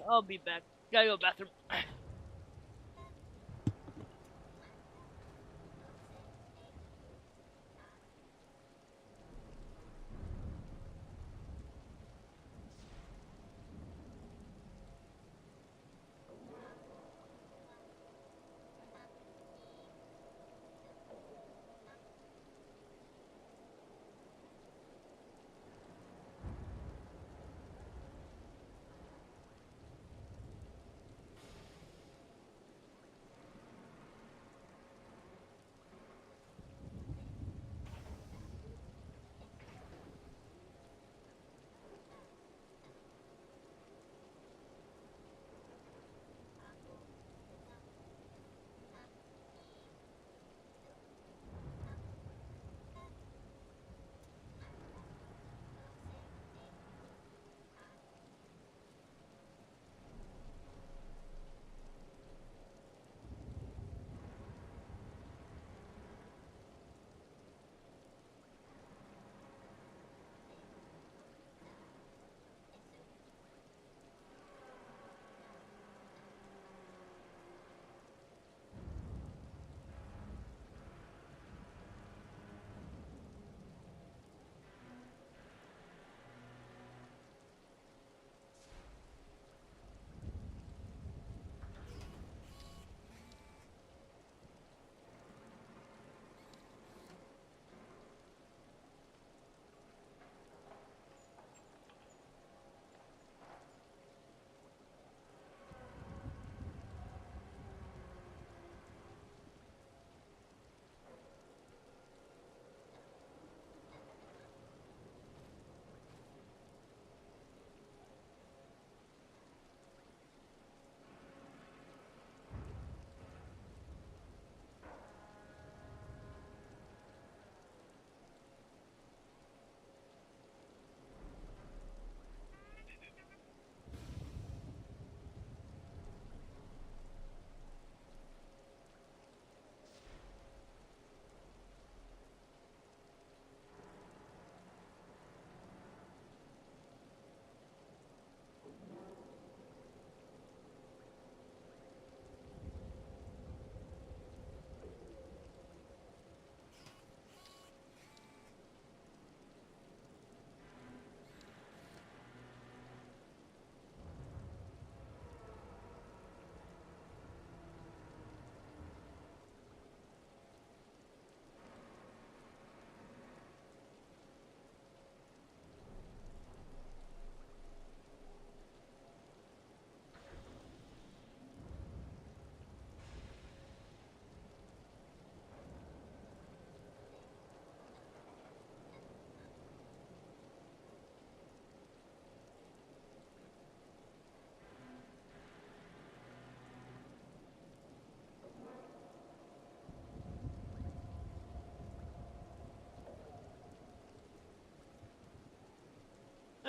I'll be back. Gotta go bathroom.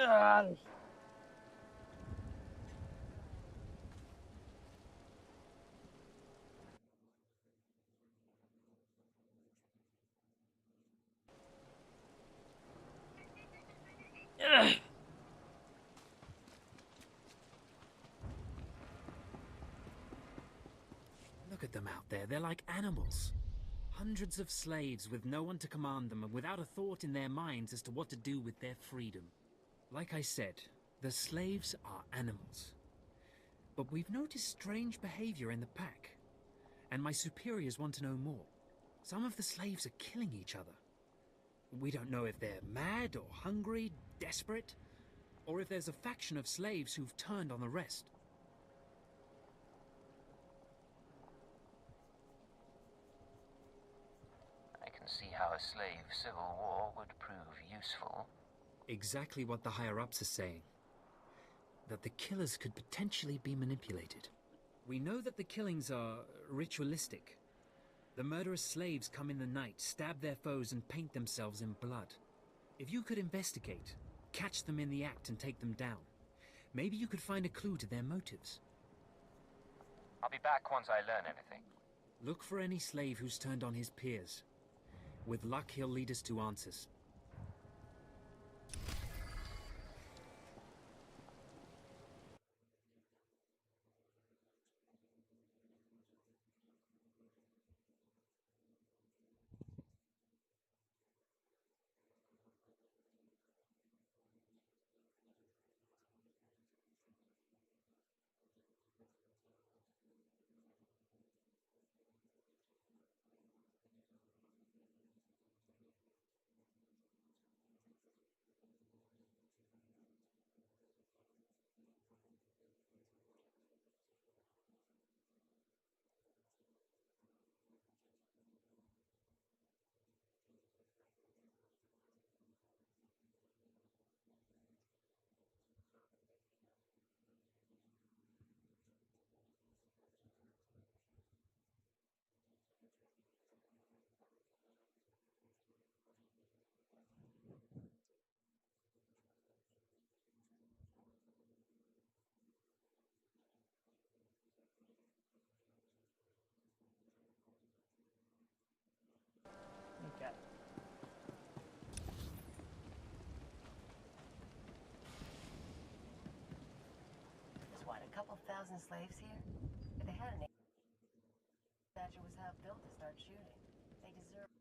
Ugh. Ugh. Look at them out there, they're like animals. Hundreds of slaves with no one to command them and without a thought in their minds as to what to do with their freedom. Like I said, the slaves are animals. But we've noticed strange behavior in the pack, and my superiors want to know more. Some of the slaves are killing each other. We don't know if they're mad or hungry, desperate, or if there's a faction of slaves who've turned on the rest. I can see how a slave civil war would prove useful. Exactly what the higher-ups are saying. That the killers could potentially be manipulated. We know that the killings are ritualistic. The murderous slaves come in the night, stab their foes, and paint themselves in blood. If you could investigate, catch them in the act and take them down, maybe you could find a clue to their motives. I'll be back once I learn anything. Look for any slave who's turned on his peers. With luck, he'll lead us to answers. Okay. There's what, a couple thousand slaves here? If they had an statue was half built to start shooting. They deserve it.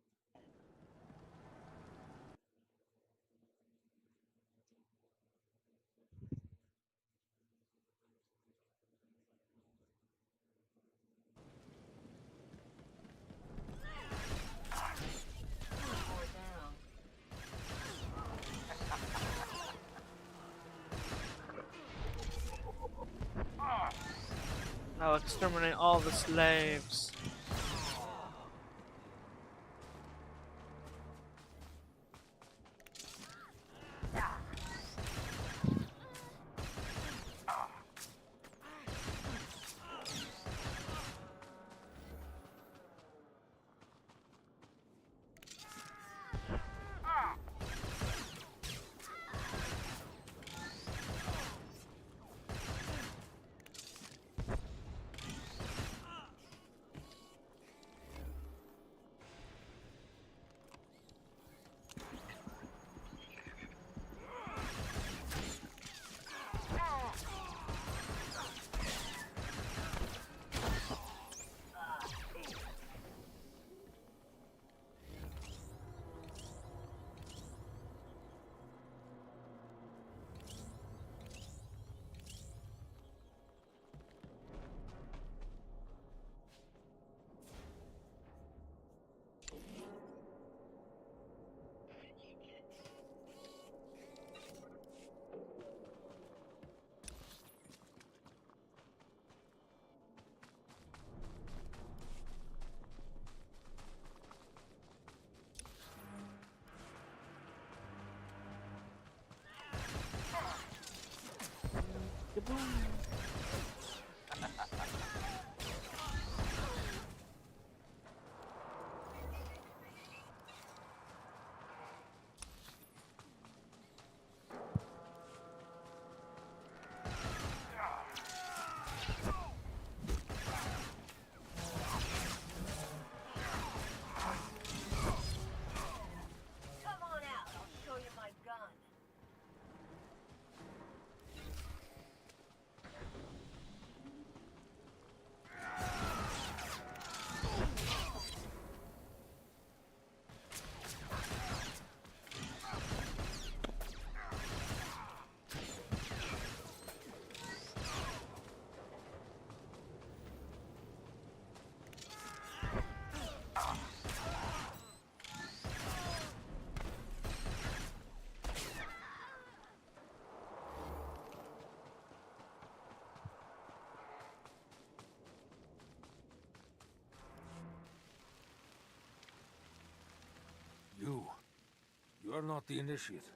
I'll exterminate all the slaves. You're not the initiate,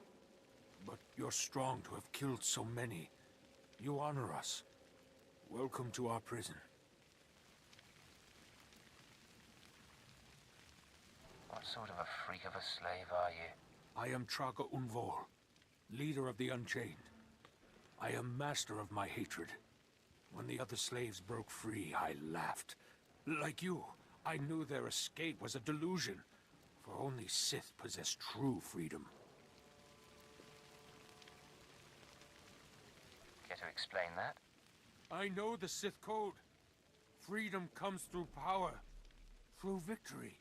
but you're strong to have killed so many. You honor us. Welcome to our prison. What sort of a freak of a slave are you? I am Traga Unvor, leader of the Unchained. I am master of my hatred. When the other slaves broke free, I laughed. Like you, I knew their escape was a delusion, for only Sith possess true freedom. Care to explain that? I know the Sith code. Freedom comes through power, through victory.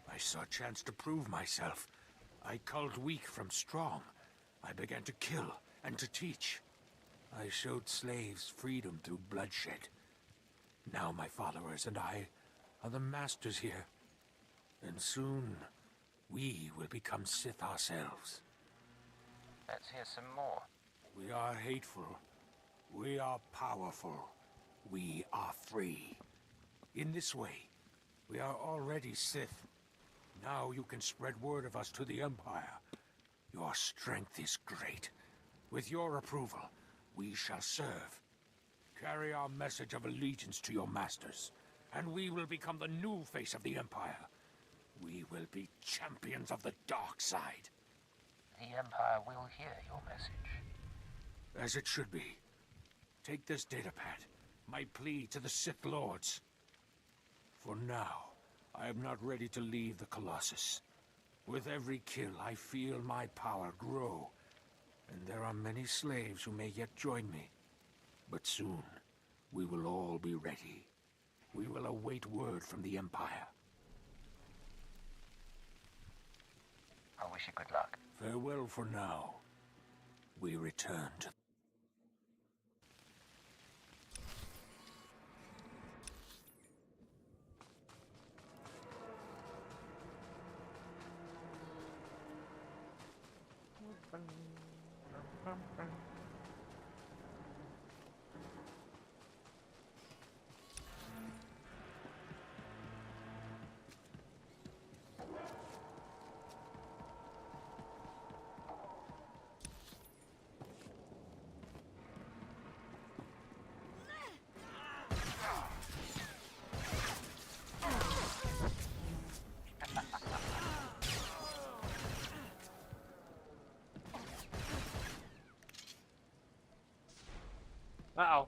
I saw a chance to prove myself. I culled weak from strong. I began to kill and to teach. I showed slaves freedom through bloodshed. Now my followers and I are the masters here. And soon, we will become Sith ourselves. Let's hear some more. We are hateful. We are powerful. We are free. In this way, we are already Sith. Now you can spread word of us to the Empire. Your strength is great. With your approval, we shall serve. Carry our message of allegiance to your masters, and we will become the new face of the Empire. We will be champions of the dark side. The Empire will hear your message. As it should be. Take this datapad, my plea to the Sith Lords. For now, I am not ready to leave the Colossus. With every kill, I feel my power grow. And there are many slaves who may yet join me. But soon, we will all be ready. We will await word from the Empire. I wish you good luck. Farewell for now. We return to... Uh-oh.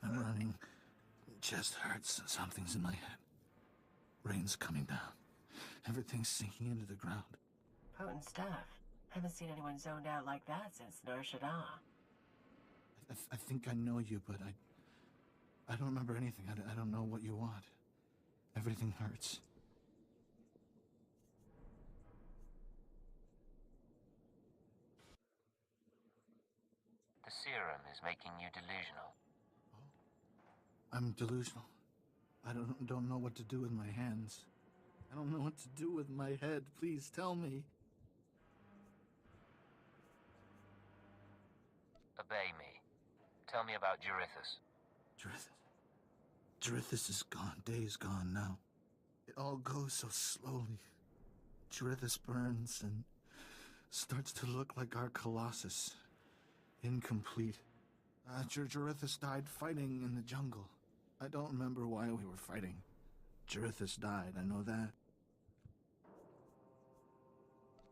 I'm running. Chest hurts. Something's in my head. Rain's coming down. Everything's sinking into the ground. Potent stuff. Haven't seen anyone zoned out like that since SWTOR. I think I know you, but I don't remember anything. I don't know what you want. Everything hurts. The serum is making you delusional. I'm delusional. I don't know what to do with my hands. I don't know what to do with my head. Please tell me. Tell me about Jurithus. Jurithus is gone. Days gone now. It all goes so slowly. Jurithus burns and starts to look like our Colossus. Incomplete. Jurithus died fighting in the jungle. I don't remember why we were fighting. Jurithus died, I know that.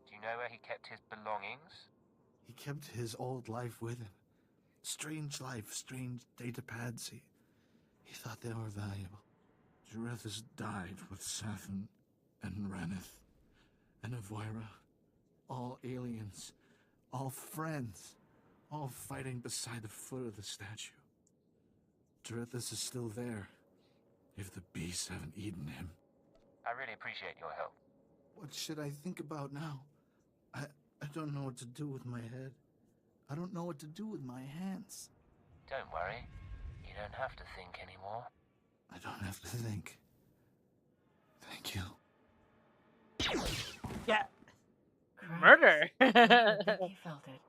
Do you know where he kept his belongings? He kept his old life with him. Strange life, strange data pads. He thought they were valuable. Jurithus died with Safin and Ranith and Avoira. All aliens, all friends, all fighting beside the foot of the statue. Jurithus is still there, if the beasts haven't eaten him. I really appreciate your help. What should I think about now? I don't know what to do with my head. I don't know what to do with my hands. Don't worry. You don't have to think anymore. I don't have to think. Thank you. Yeah. Christ. Murder. I didn't think he felt it.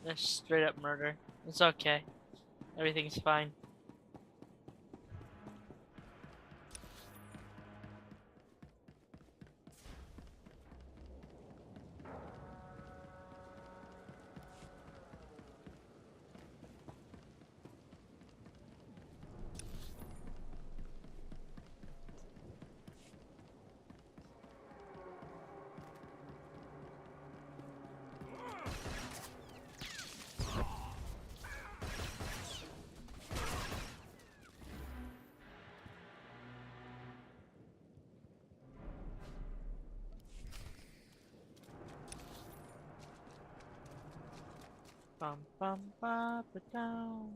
That's straight up murder. It's okay. Everything's fine. Bum bum ba ba down.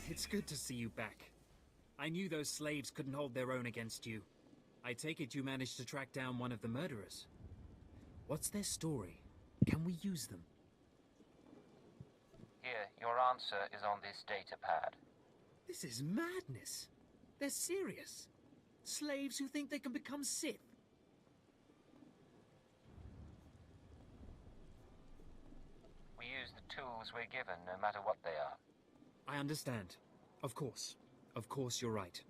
It's good to see you back. I knew those slaves couldn't hold their own against you. I take it you managed to track down one of the murderers. What's their story? Can we use them? Here, your answer is on this data pad. This is madness. They're serious. Slaves who think they can become Sith. We use the tools we're given, no matter what they are. I understand. Of course. Of course you're right.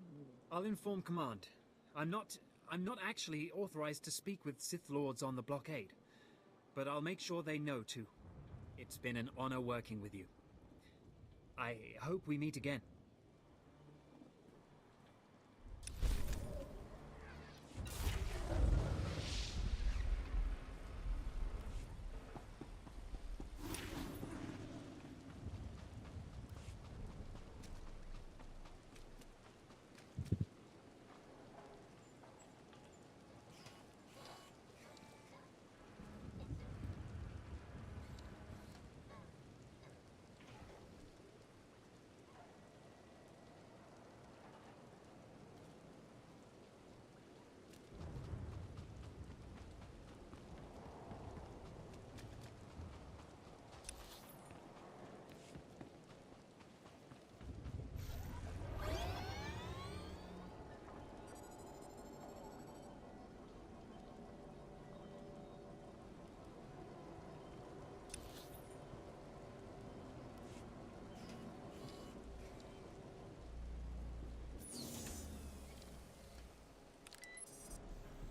I'll inform Command. I'm not actually authorized to speak with Sith Lords on the blockade. But I'll make sure they know too. It's been an honor working with you. I hope we meet again.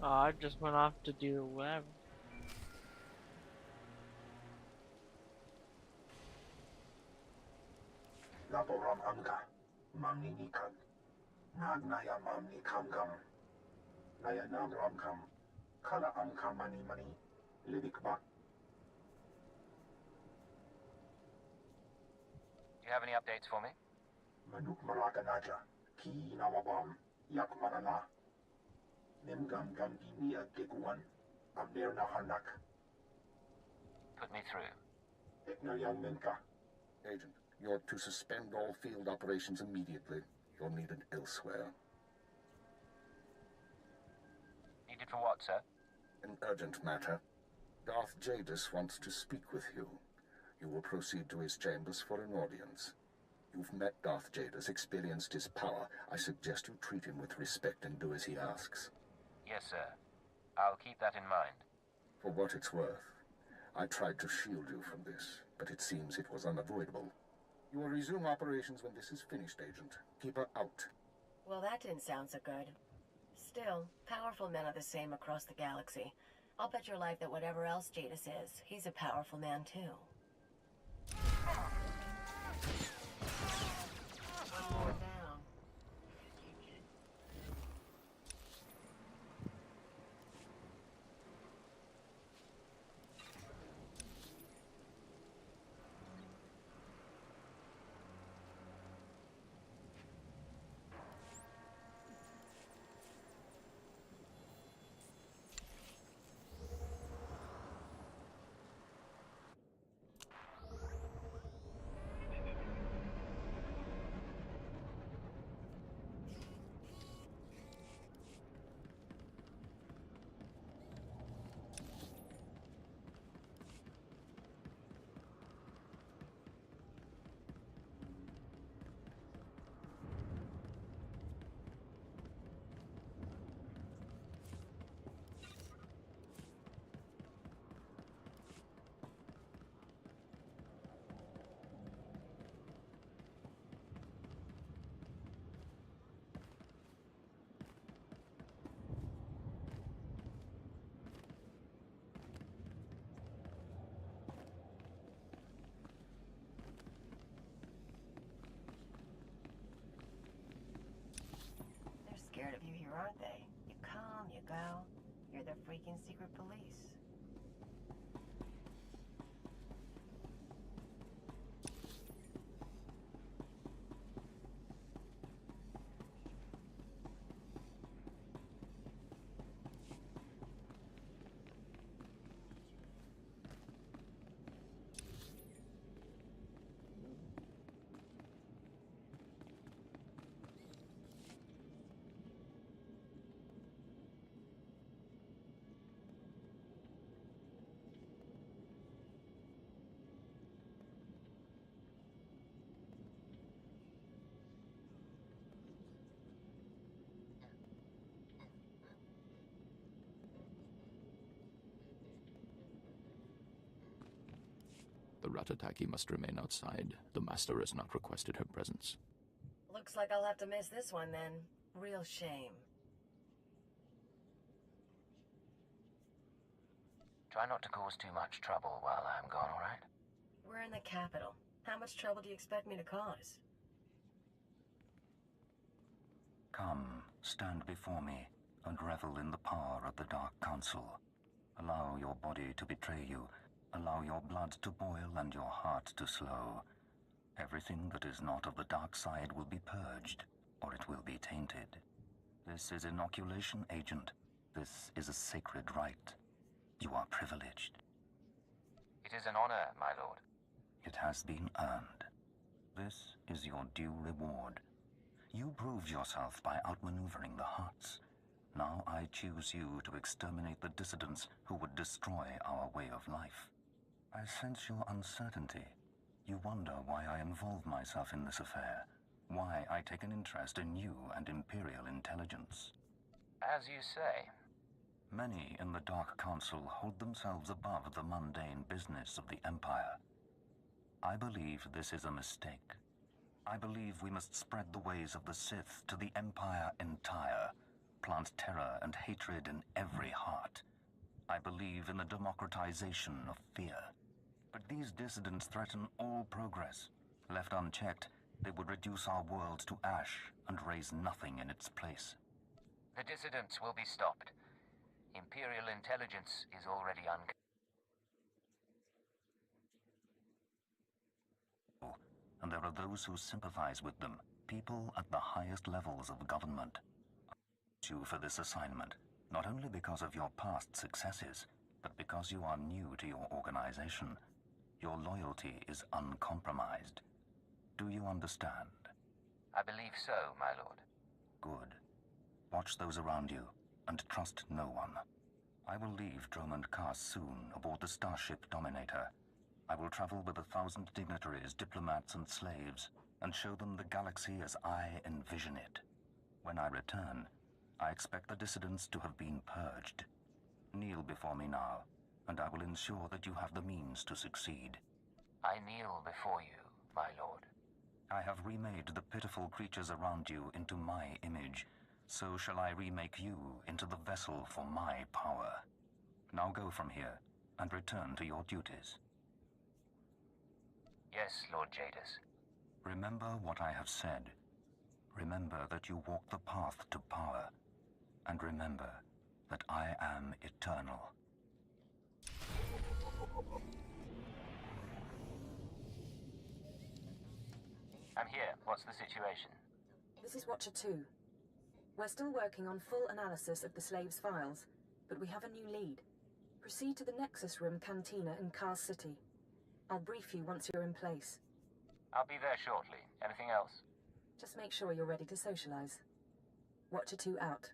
Oh, I just went off to do whatever. Laboram amka, mamni nikan. Nagnaya mamni kamgam. Naya nagram kam. Kala amka mani. Lidikba. Do you have any updates for me? Manuk maraganaja. Ki nawabam. Yak manana. Nimgam gam inia giguan. Amner nahanak. Put me through. Eknayan minka. Agent, you're to suspend all field operations immediately. You're needed elsewhere. Needed for what, sir? An urgent matter. Darth Jadis wants to speak with you. You will proceed to his chambers for an audience. You've met Darth Jadis, experienced his power. I suggest you treat him with respect and do as he asks. Yes, sir. I'll keep that in mind. For what it's worth, I tried to shield you from this, but it seems it was unavoidable. You will resume operations when this is finished, Agent. Keep her out. Well, that didn't sound so good. Still, powerful men are the same across the galaxy. I'll bet your life that whatever else Jadis is, he's a powerful man too. One more down. Scared of you here, aren't they? You come, you go. You're the freaking secret police. The Ratataki must remain outside. The Master has not requested her presence. Looks like I'll have to miss this one then. Real shame. Try not to cause too much trouble while I'm gone, all right? We're in the capital. How much trouble do you expect me to cause? Come, stand before me, and revel in the power of the Dark Council. Allow your body to betray you. Allow your blood to boil and your heart to slow. Everything that is not of the dark side will be purged, or it will be tainted. This is inoculation, Agent. This is a sacred rite. You are privileged. It is an honor, my lord. It has been earned. This is your due reward. You proved yourself by outmaneuvering the Huts. Now I choose you to exterminate the dissidents who would destroy our way of life. I sense your uncertainty. You wonder why I involve myself in this affair, why I take an interest in you and Imperial intelligence. As you say. Many in the Dark Council hold themselves above the mundane business of the Empire. I believe this is a mistake. I believe we must spread the ways of the Sith to the Empire entire. plant terror and hatred in every heart. I believe in the democratization of fear. But these dissidents threaten all progress. Left unchecked, they would reduce our world to ash and raise nothing in its place. The dissidents will be stopped. Imperial intelligence is already And there are those who sympathize with them, people at the highest levels of government. I choose you for this assignment, not only because of your past successes, but because you are new to your organization. Your loyalty is uncompromised. Do you understand? I believe so, my lord. Good. Watch those around you, and trust no one. I will leave Dromund Kaas soon aboard the starship Dominator. I will travel with 1,000 dignitaries, diplomats, and slaves, and show them the galaxy as I envision it. When I return, I expect the dissidents to have been purged. Kneel before me now, and I will ensure that you have the means to succeed. I kneel before you, my lord. I have remade the pitiful creatures around you into my image. So shall I remake you into the vessel for my power. Now go from here, and return to your duties. Yes, Lord Jadis. Remember what I have said. Remember that you walk the path to power. And remember that I am eternal. I'm here. What's the situation? This is Watcher 2. We're still working on full analysis of the slaves' files, but we have a new lead. Proceed to the Nexus Room Cantina in Kaas City. I'll brief you once you're in place. I'll be there shortly. Anything else? Just make sure you're ready to socialize. Watcher 2 out.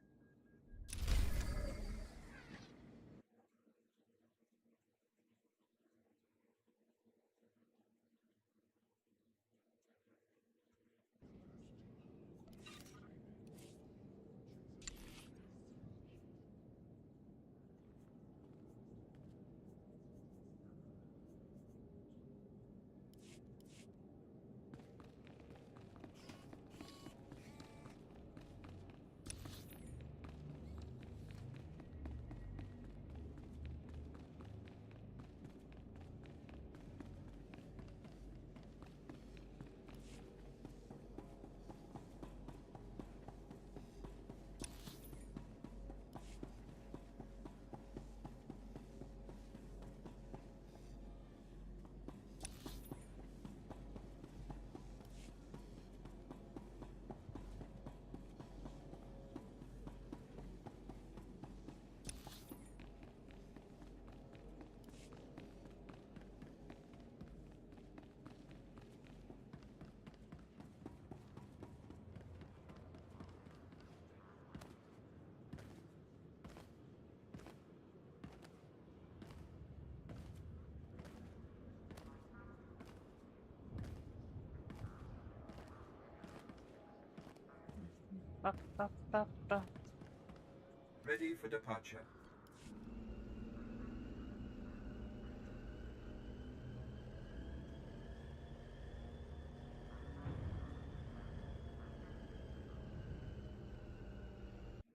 Ready for departure.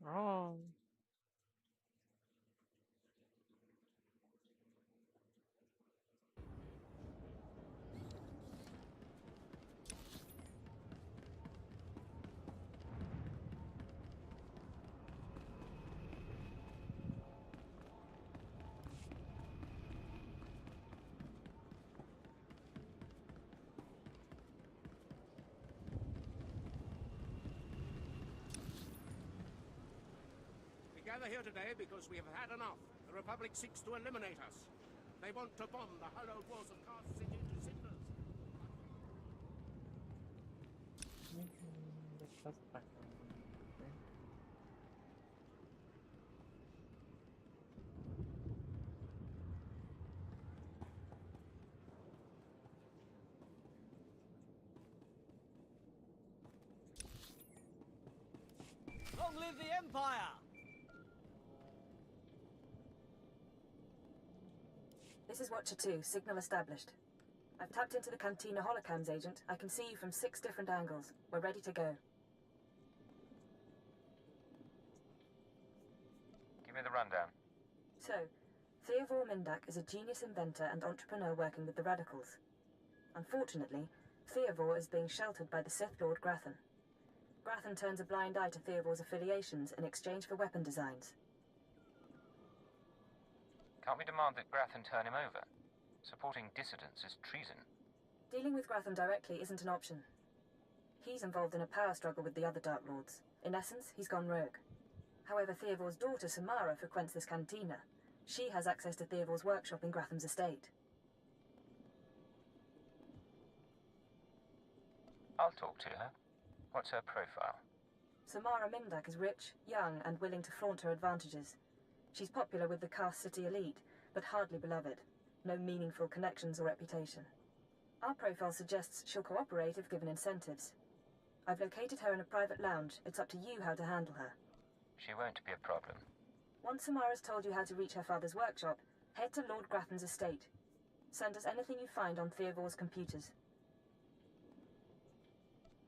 Oh. We gather here today because we have had enough. The Republic seeks to eliminate us. They want to bomb the hallowed walls of Kaas City to cinders. Long live the Empire! This is Watcher 2, signal established. I've tapped into the Cantina holocams, Agent. I can see you from 6 different angles. We're ready to go. Give me the rundown. So, Theodore Mindak is a genius inventor and entrepreneur working with the Radicals. Unfortunately, Theodore is being sheltered by the Sith Lord Grathan. Grathan turns a blind eye to Theodore's affiliations in exchange for weapon designs. Can't we demand that Grathan turn him over? Supporting dissidents is treason. Dealing with Grathan directly isn't an option. He's involved in a power struggle with the other Dark Lords. In essence, he's gone rogue. However, Theodore's daughter, Samara, frequents this cantina. She has access to Theodore's workshop in Gratham's estate. I'll talk to her. What's her profile? Samara Mindak is rich, young, and willing to flaunt her advantages. She's popular with the Cast City elite, but hardly beloved. No meaningful connections or reputation. Our profile suggests she'll cooperate if given incentives. I've located her in a private lounge. It's up to you how to handle her. She won't be a problem. Once Samara's told you how to reach her father's workshop, head to Lord Grathan's estate. Send us anything you find on Theodore's computers.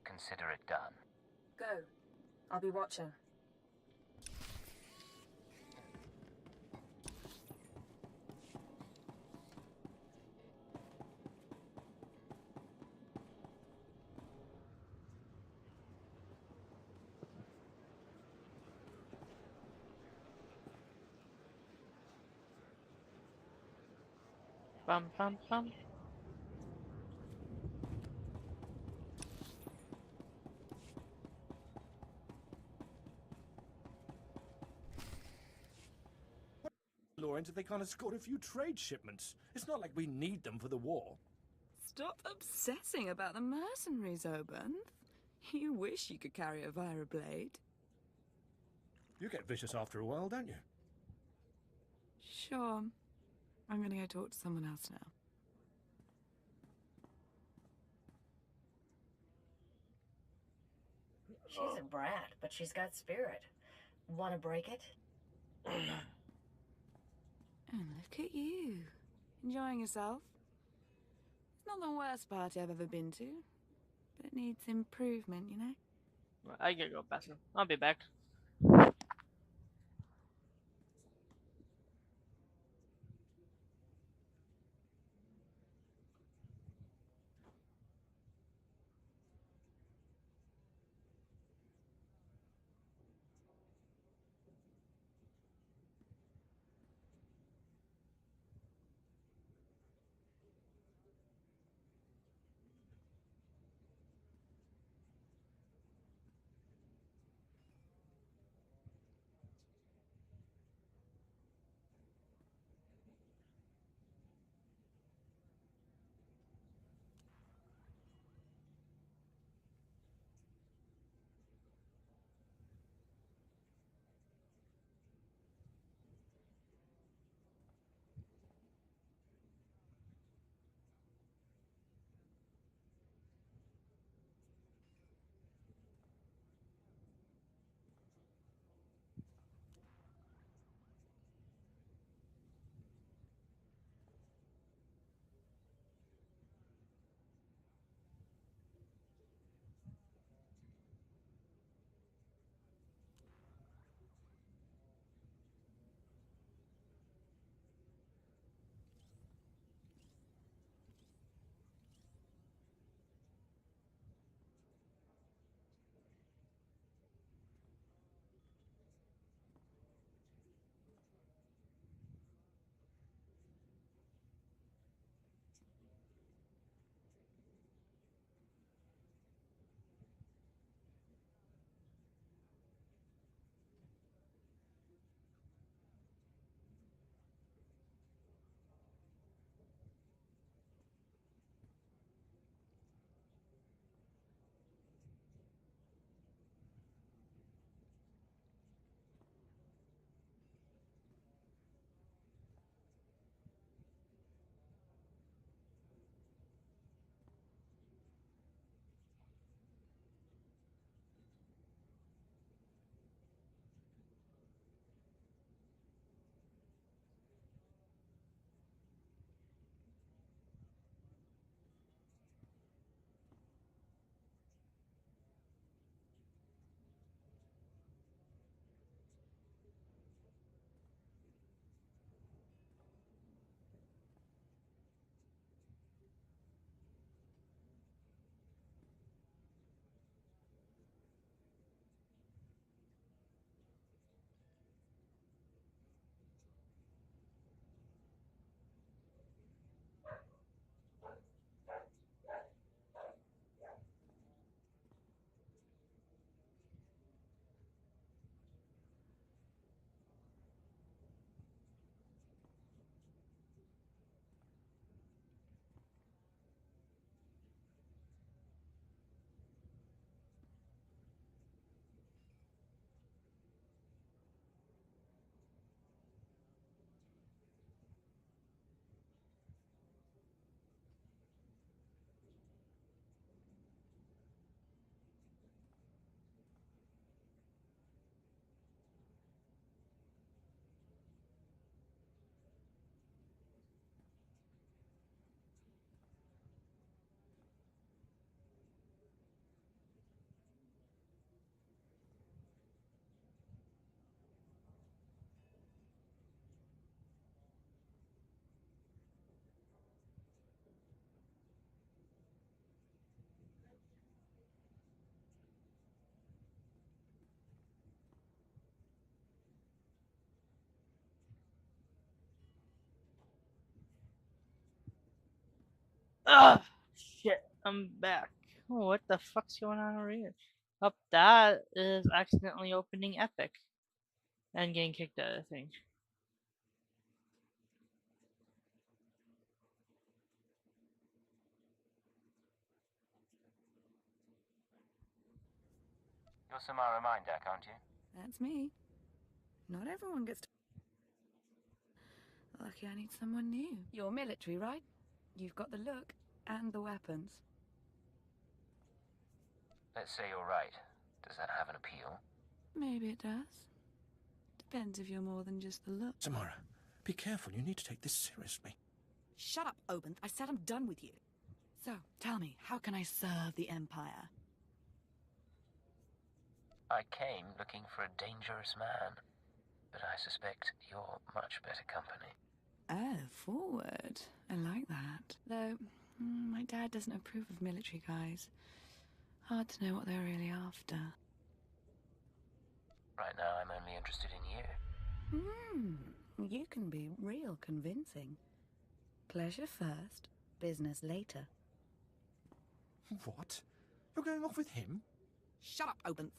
Consider it done. Go. I'll be watching. Bum bum bum. Lawrence, if they can't escort a few trade shipments. It's not like we need them for the war. Stop obsessing about the mercenaries, Oban. You wish you could carry a via blade. You get vicious after a while, don't you? Sure. I'm gonna go talk to someone else now. She's a brat, but she's got spirit. Wanna break it? And look at you. Enjoying yourself? It's not the worst party I've ever been to, but it needs improvement, you know? I gotta go bathroom. I'll be back. Ugh, shit, I'm back. Oh, what the fuck's going on over here? Up, that is accidentally opening Epic and getting kicked out, I think. You're Samara Mindak, aren't you? That's me. Not everyone gets to... Lucky I need someone new. You're military, right? You've got the look and the weapons. Let's say you're right. Does that have an appeal? Maybe it does. Depends if you're more than just the look. Samara, be careful. You need to take this seriously. Shut up, Obenth. I said I'm done with you. So, tell me, how can I serve the Empire? I came looking for a dangerous man, but I suspect you're much better company. Oh, forward. I like that. Though, my dad doesn't approve of military guys. Hard to know what they're really after. Right now, I'm only interested in you. You can be real convincing. Pleasure first, business later. What? You're going off with him? Shut up, Obenth.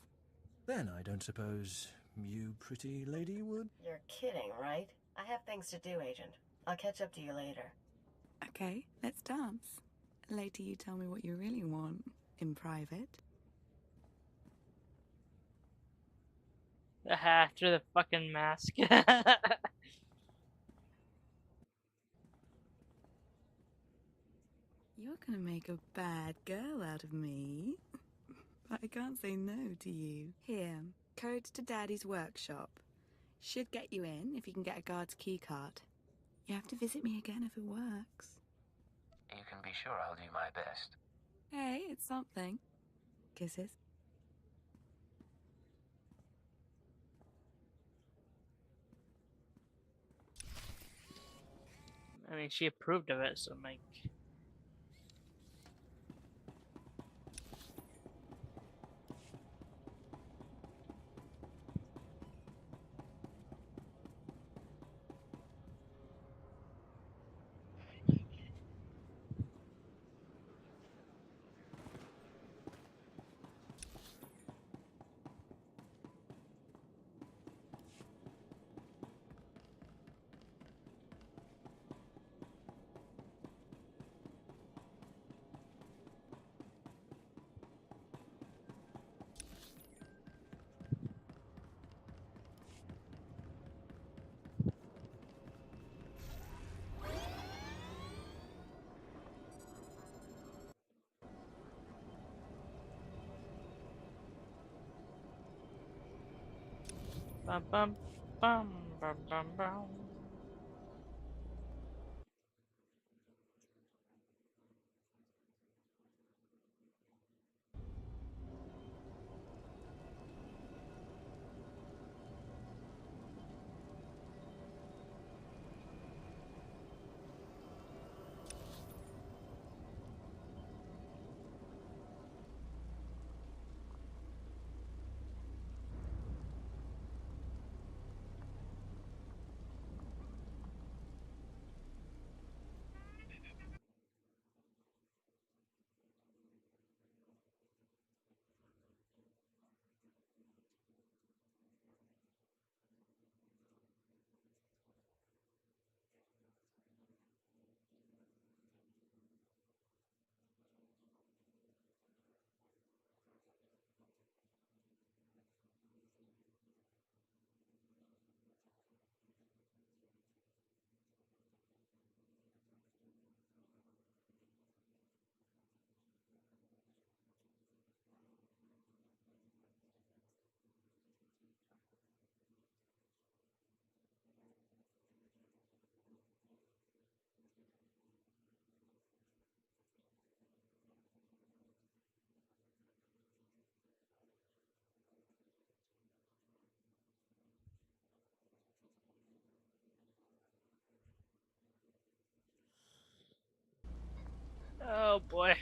Then I don't suppose you, pretty lady, would? You're kidding, right? I have things to do, Agent. I'll catch up to you later. Okay, let's dance. Later you tell me what you really want, in private. After the fucking mask. You're gonna make a bad girl out of me. But I can't say no to you. Here, codes to Daddy's workshop. Should get you in if you can get a guard's keycard. You have to visit me again if it works. You can be sure I'll do my best. Hey, it's something. Kisses. I mean, she approved of it, so like... Bum bum bum bum bum bum. Oh boy.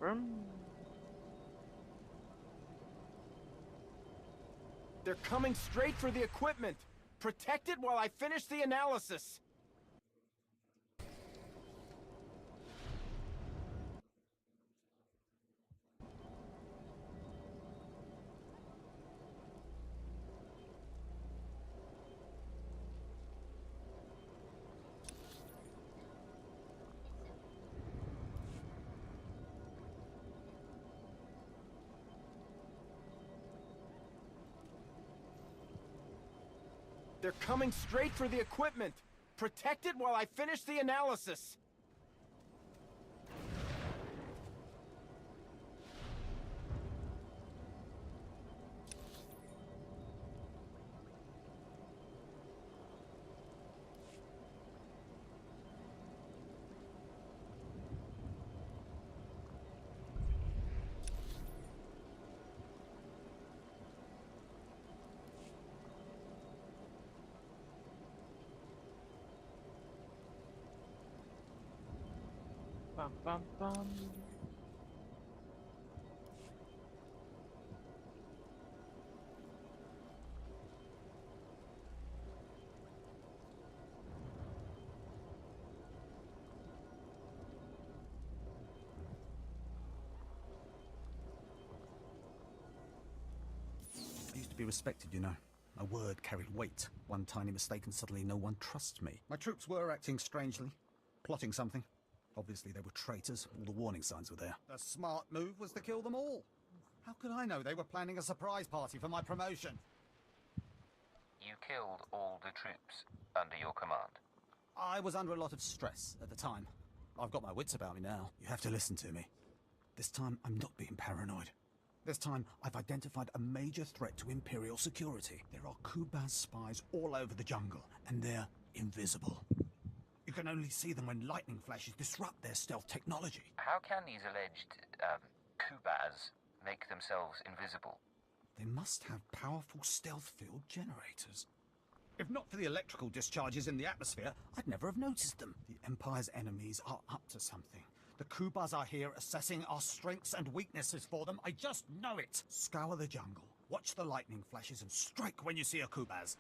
Vroom. They're coming straight for the equipment. Protect it while I finish the analysis. They're coming straight for the equipment. Protect it while I finish the analysis. Bum bum bum. I used to be respected, you know. My word carried weight. One tiny mistake and suddenly no one trusts me. My troops were acting strangely, plotting something. Obviously they were traitors. All the warning signs were there. The smart move was to kill them all. How could I know they were planning a surprise party for my promotion? You killed all the troops under your command. I was under a lot of stress at the time. I've got my wits about me now. You have to listen to me. This time, I'm not being paranoid. This time, I've identified a major threat to Imperial security. There are Kubaz spies all over the jungle, and they're invisible. You can only see them when lightning flashes disrupt their stealth technology. How can these alleged, Kubaz make themselves invisible? They must have powerful stealth field generators. If not for the electrical discharges in the atmosphere, I'd never have noticed them. The Empire's enemies are up to something. The Kubaz are here assessing our strengths and weaknesses for them. I just know it. Scour the jungle, watch the lightning flashes, and strike when you see a Kubaz.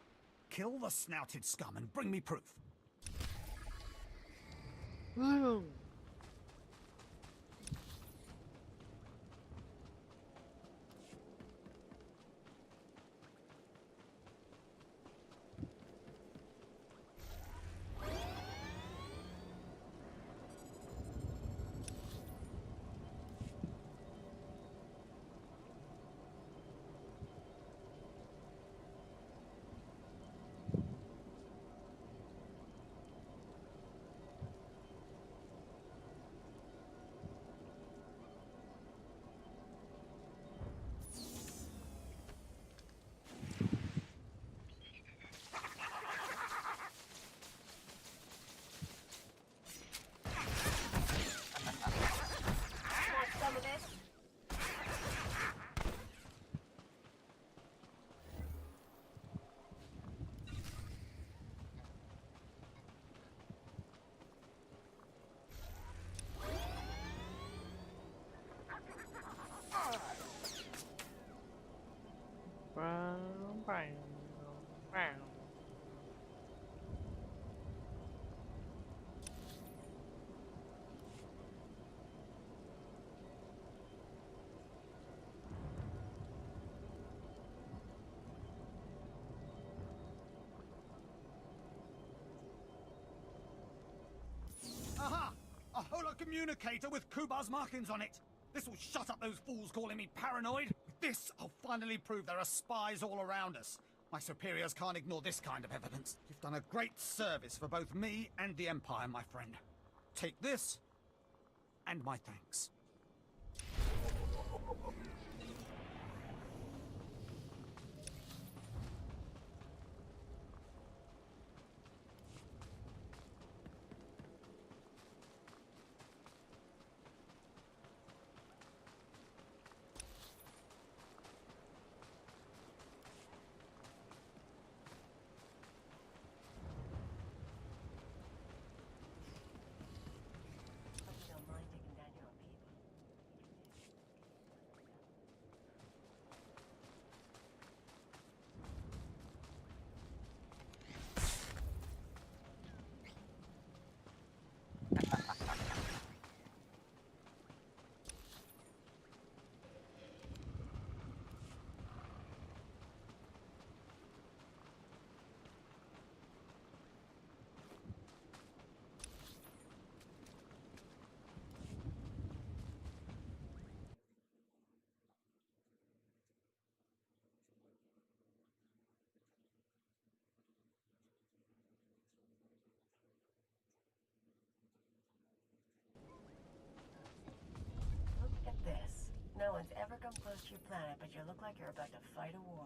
Kill the snouted scum and bring me proof. Woo! Aha! A holocommunicator with Kubaz markings on it. This will shut up those fools calling me paranoid. With this, I'll finally prove there are spies all around us. My superiors can't ignore this kind of evidence. You've done a great service for both me and the Empire, my friend. Take this, and my thanks. Hope you don't mind taking down your own people. come close to your planet, but you look like you're about to fight a war.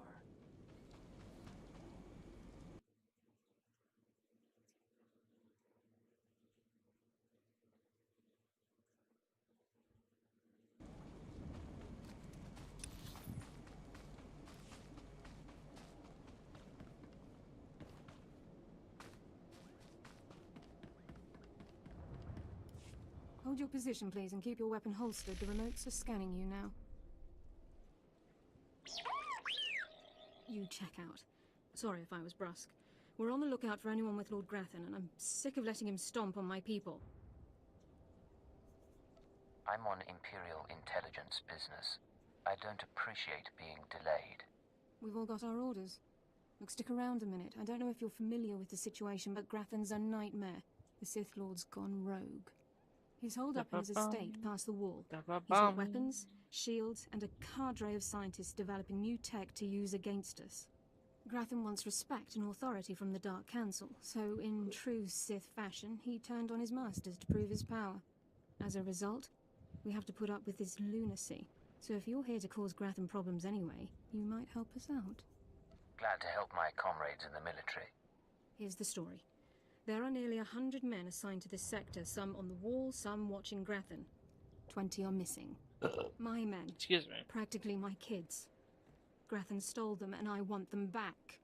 Hold your position, please, and keep your weapon holstered. The remotes are scanning you now. You check out. Sorry if I was brusque. We're on the lookout for anyone with Lord Grathan, and I'm sick of letting him stomp on my people. I'm on Imperial intelligence business. I don't appreciate being delayed. We've all got our orders. Look, stick around a minute. I don't know if you're familiar with the situation, but Grathan's a nightmare. The Sith Lord's gone rogue. He's holed up in his estate past the wall. He's got weapons, shields, and a cadre of scientists developing new tech to use against us. Grathan wants respect and authority from the Dark Council, so in true Sith fashion, he turned on his masters to prove his power. As a result, we have to put up with this lunacy. So if you're here to cause Grathan problems anyway, you might help us out. Glad to help my comrades in the military. Here's the story. There are nearly 100 men assigned to this sector, some on the wall, some watching Grathan. 20 are missing. My men. Excuse me. Practically my kids. Grathan stole them, and I want them back.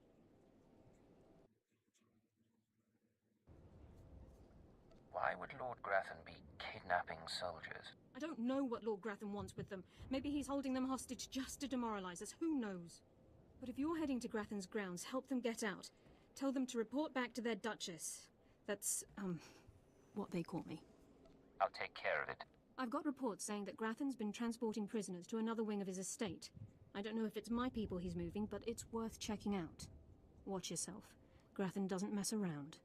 Why would Lord Grathan be kidnapping soldiers? I don't know what Lord Grathan wants with them. Maybe he's holding them hostage just to demoralize us. Who knows? But if you're heading to Grathan's grounds, help them get out. Tell them to report back to their Duchess. That's, what they call me. I'll take care of it. I've got reports saying that Grathan's been transporting prisoners to another wing of his estate. I don't know if it's my people he's moving, but it's worth checking out. Watch yourself. Grathan doesn't mess around.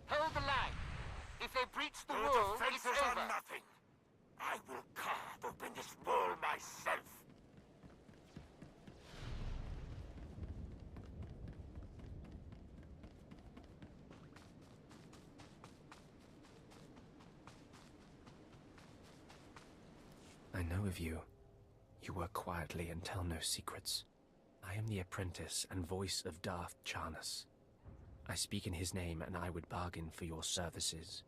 Hold the line. If they breach the Your wall, it's defenses are over. nothing. I will carve open this wall myself. I know of you. You work quietly and tell no secrets. I am the apprentice and voice of Darth Charnas. I speak in his name, and I would bargain for your services.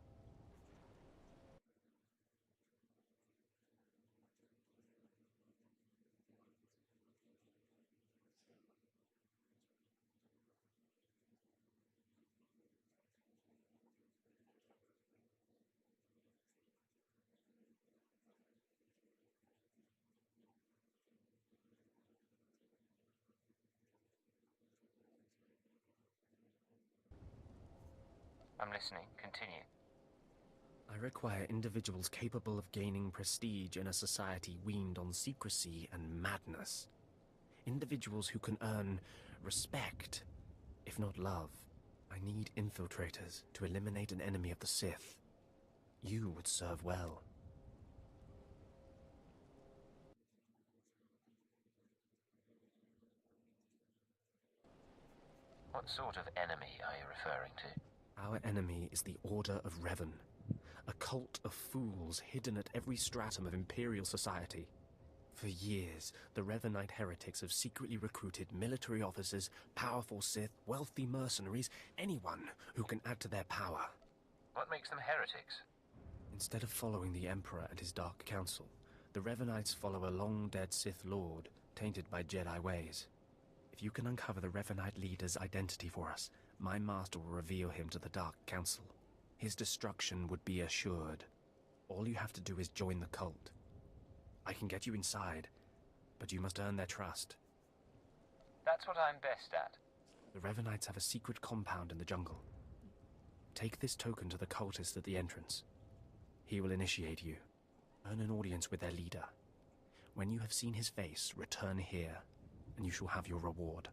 I'm listening. Continue. I require individuals capable of gaining prestige in a society weaned on secrecy and madness. Individuals who can earn respect, if not love. I need infiltrators to eliminate an enemy of the Sith. You would serve well. What sort of enemy are you referring to? Our enemy is the Order of Revan, a cult of fools hidden at every stratum of Imperial society. For years, the Revanite heretics have secretly recruited military officers, powerful Sith, wealthy mercenaries, anyone who can add to their power. What makes them heretics? Instead of following the Emperor and his Dark Council, the Revanites follow a long-dead Sith Lord, tainted by Jedi ways. If you can uncover the Revanite leader's identity for us, my master will reveal him to the Dark Council. His destruction would be assured. All you have to do is join the cult. I can get you inside, but you must earn their trust. That's what I'm best at. The Revanites have a secret compound in the jungle. Take this token to the cultist at the entrance. He will initiate you. Earn an audience with their leader. When you have seen his face, return here, and you shall have your reward.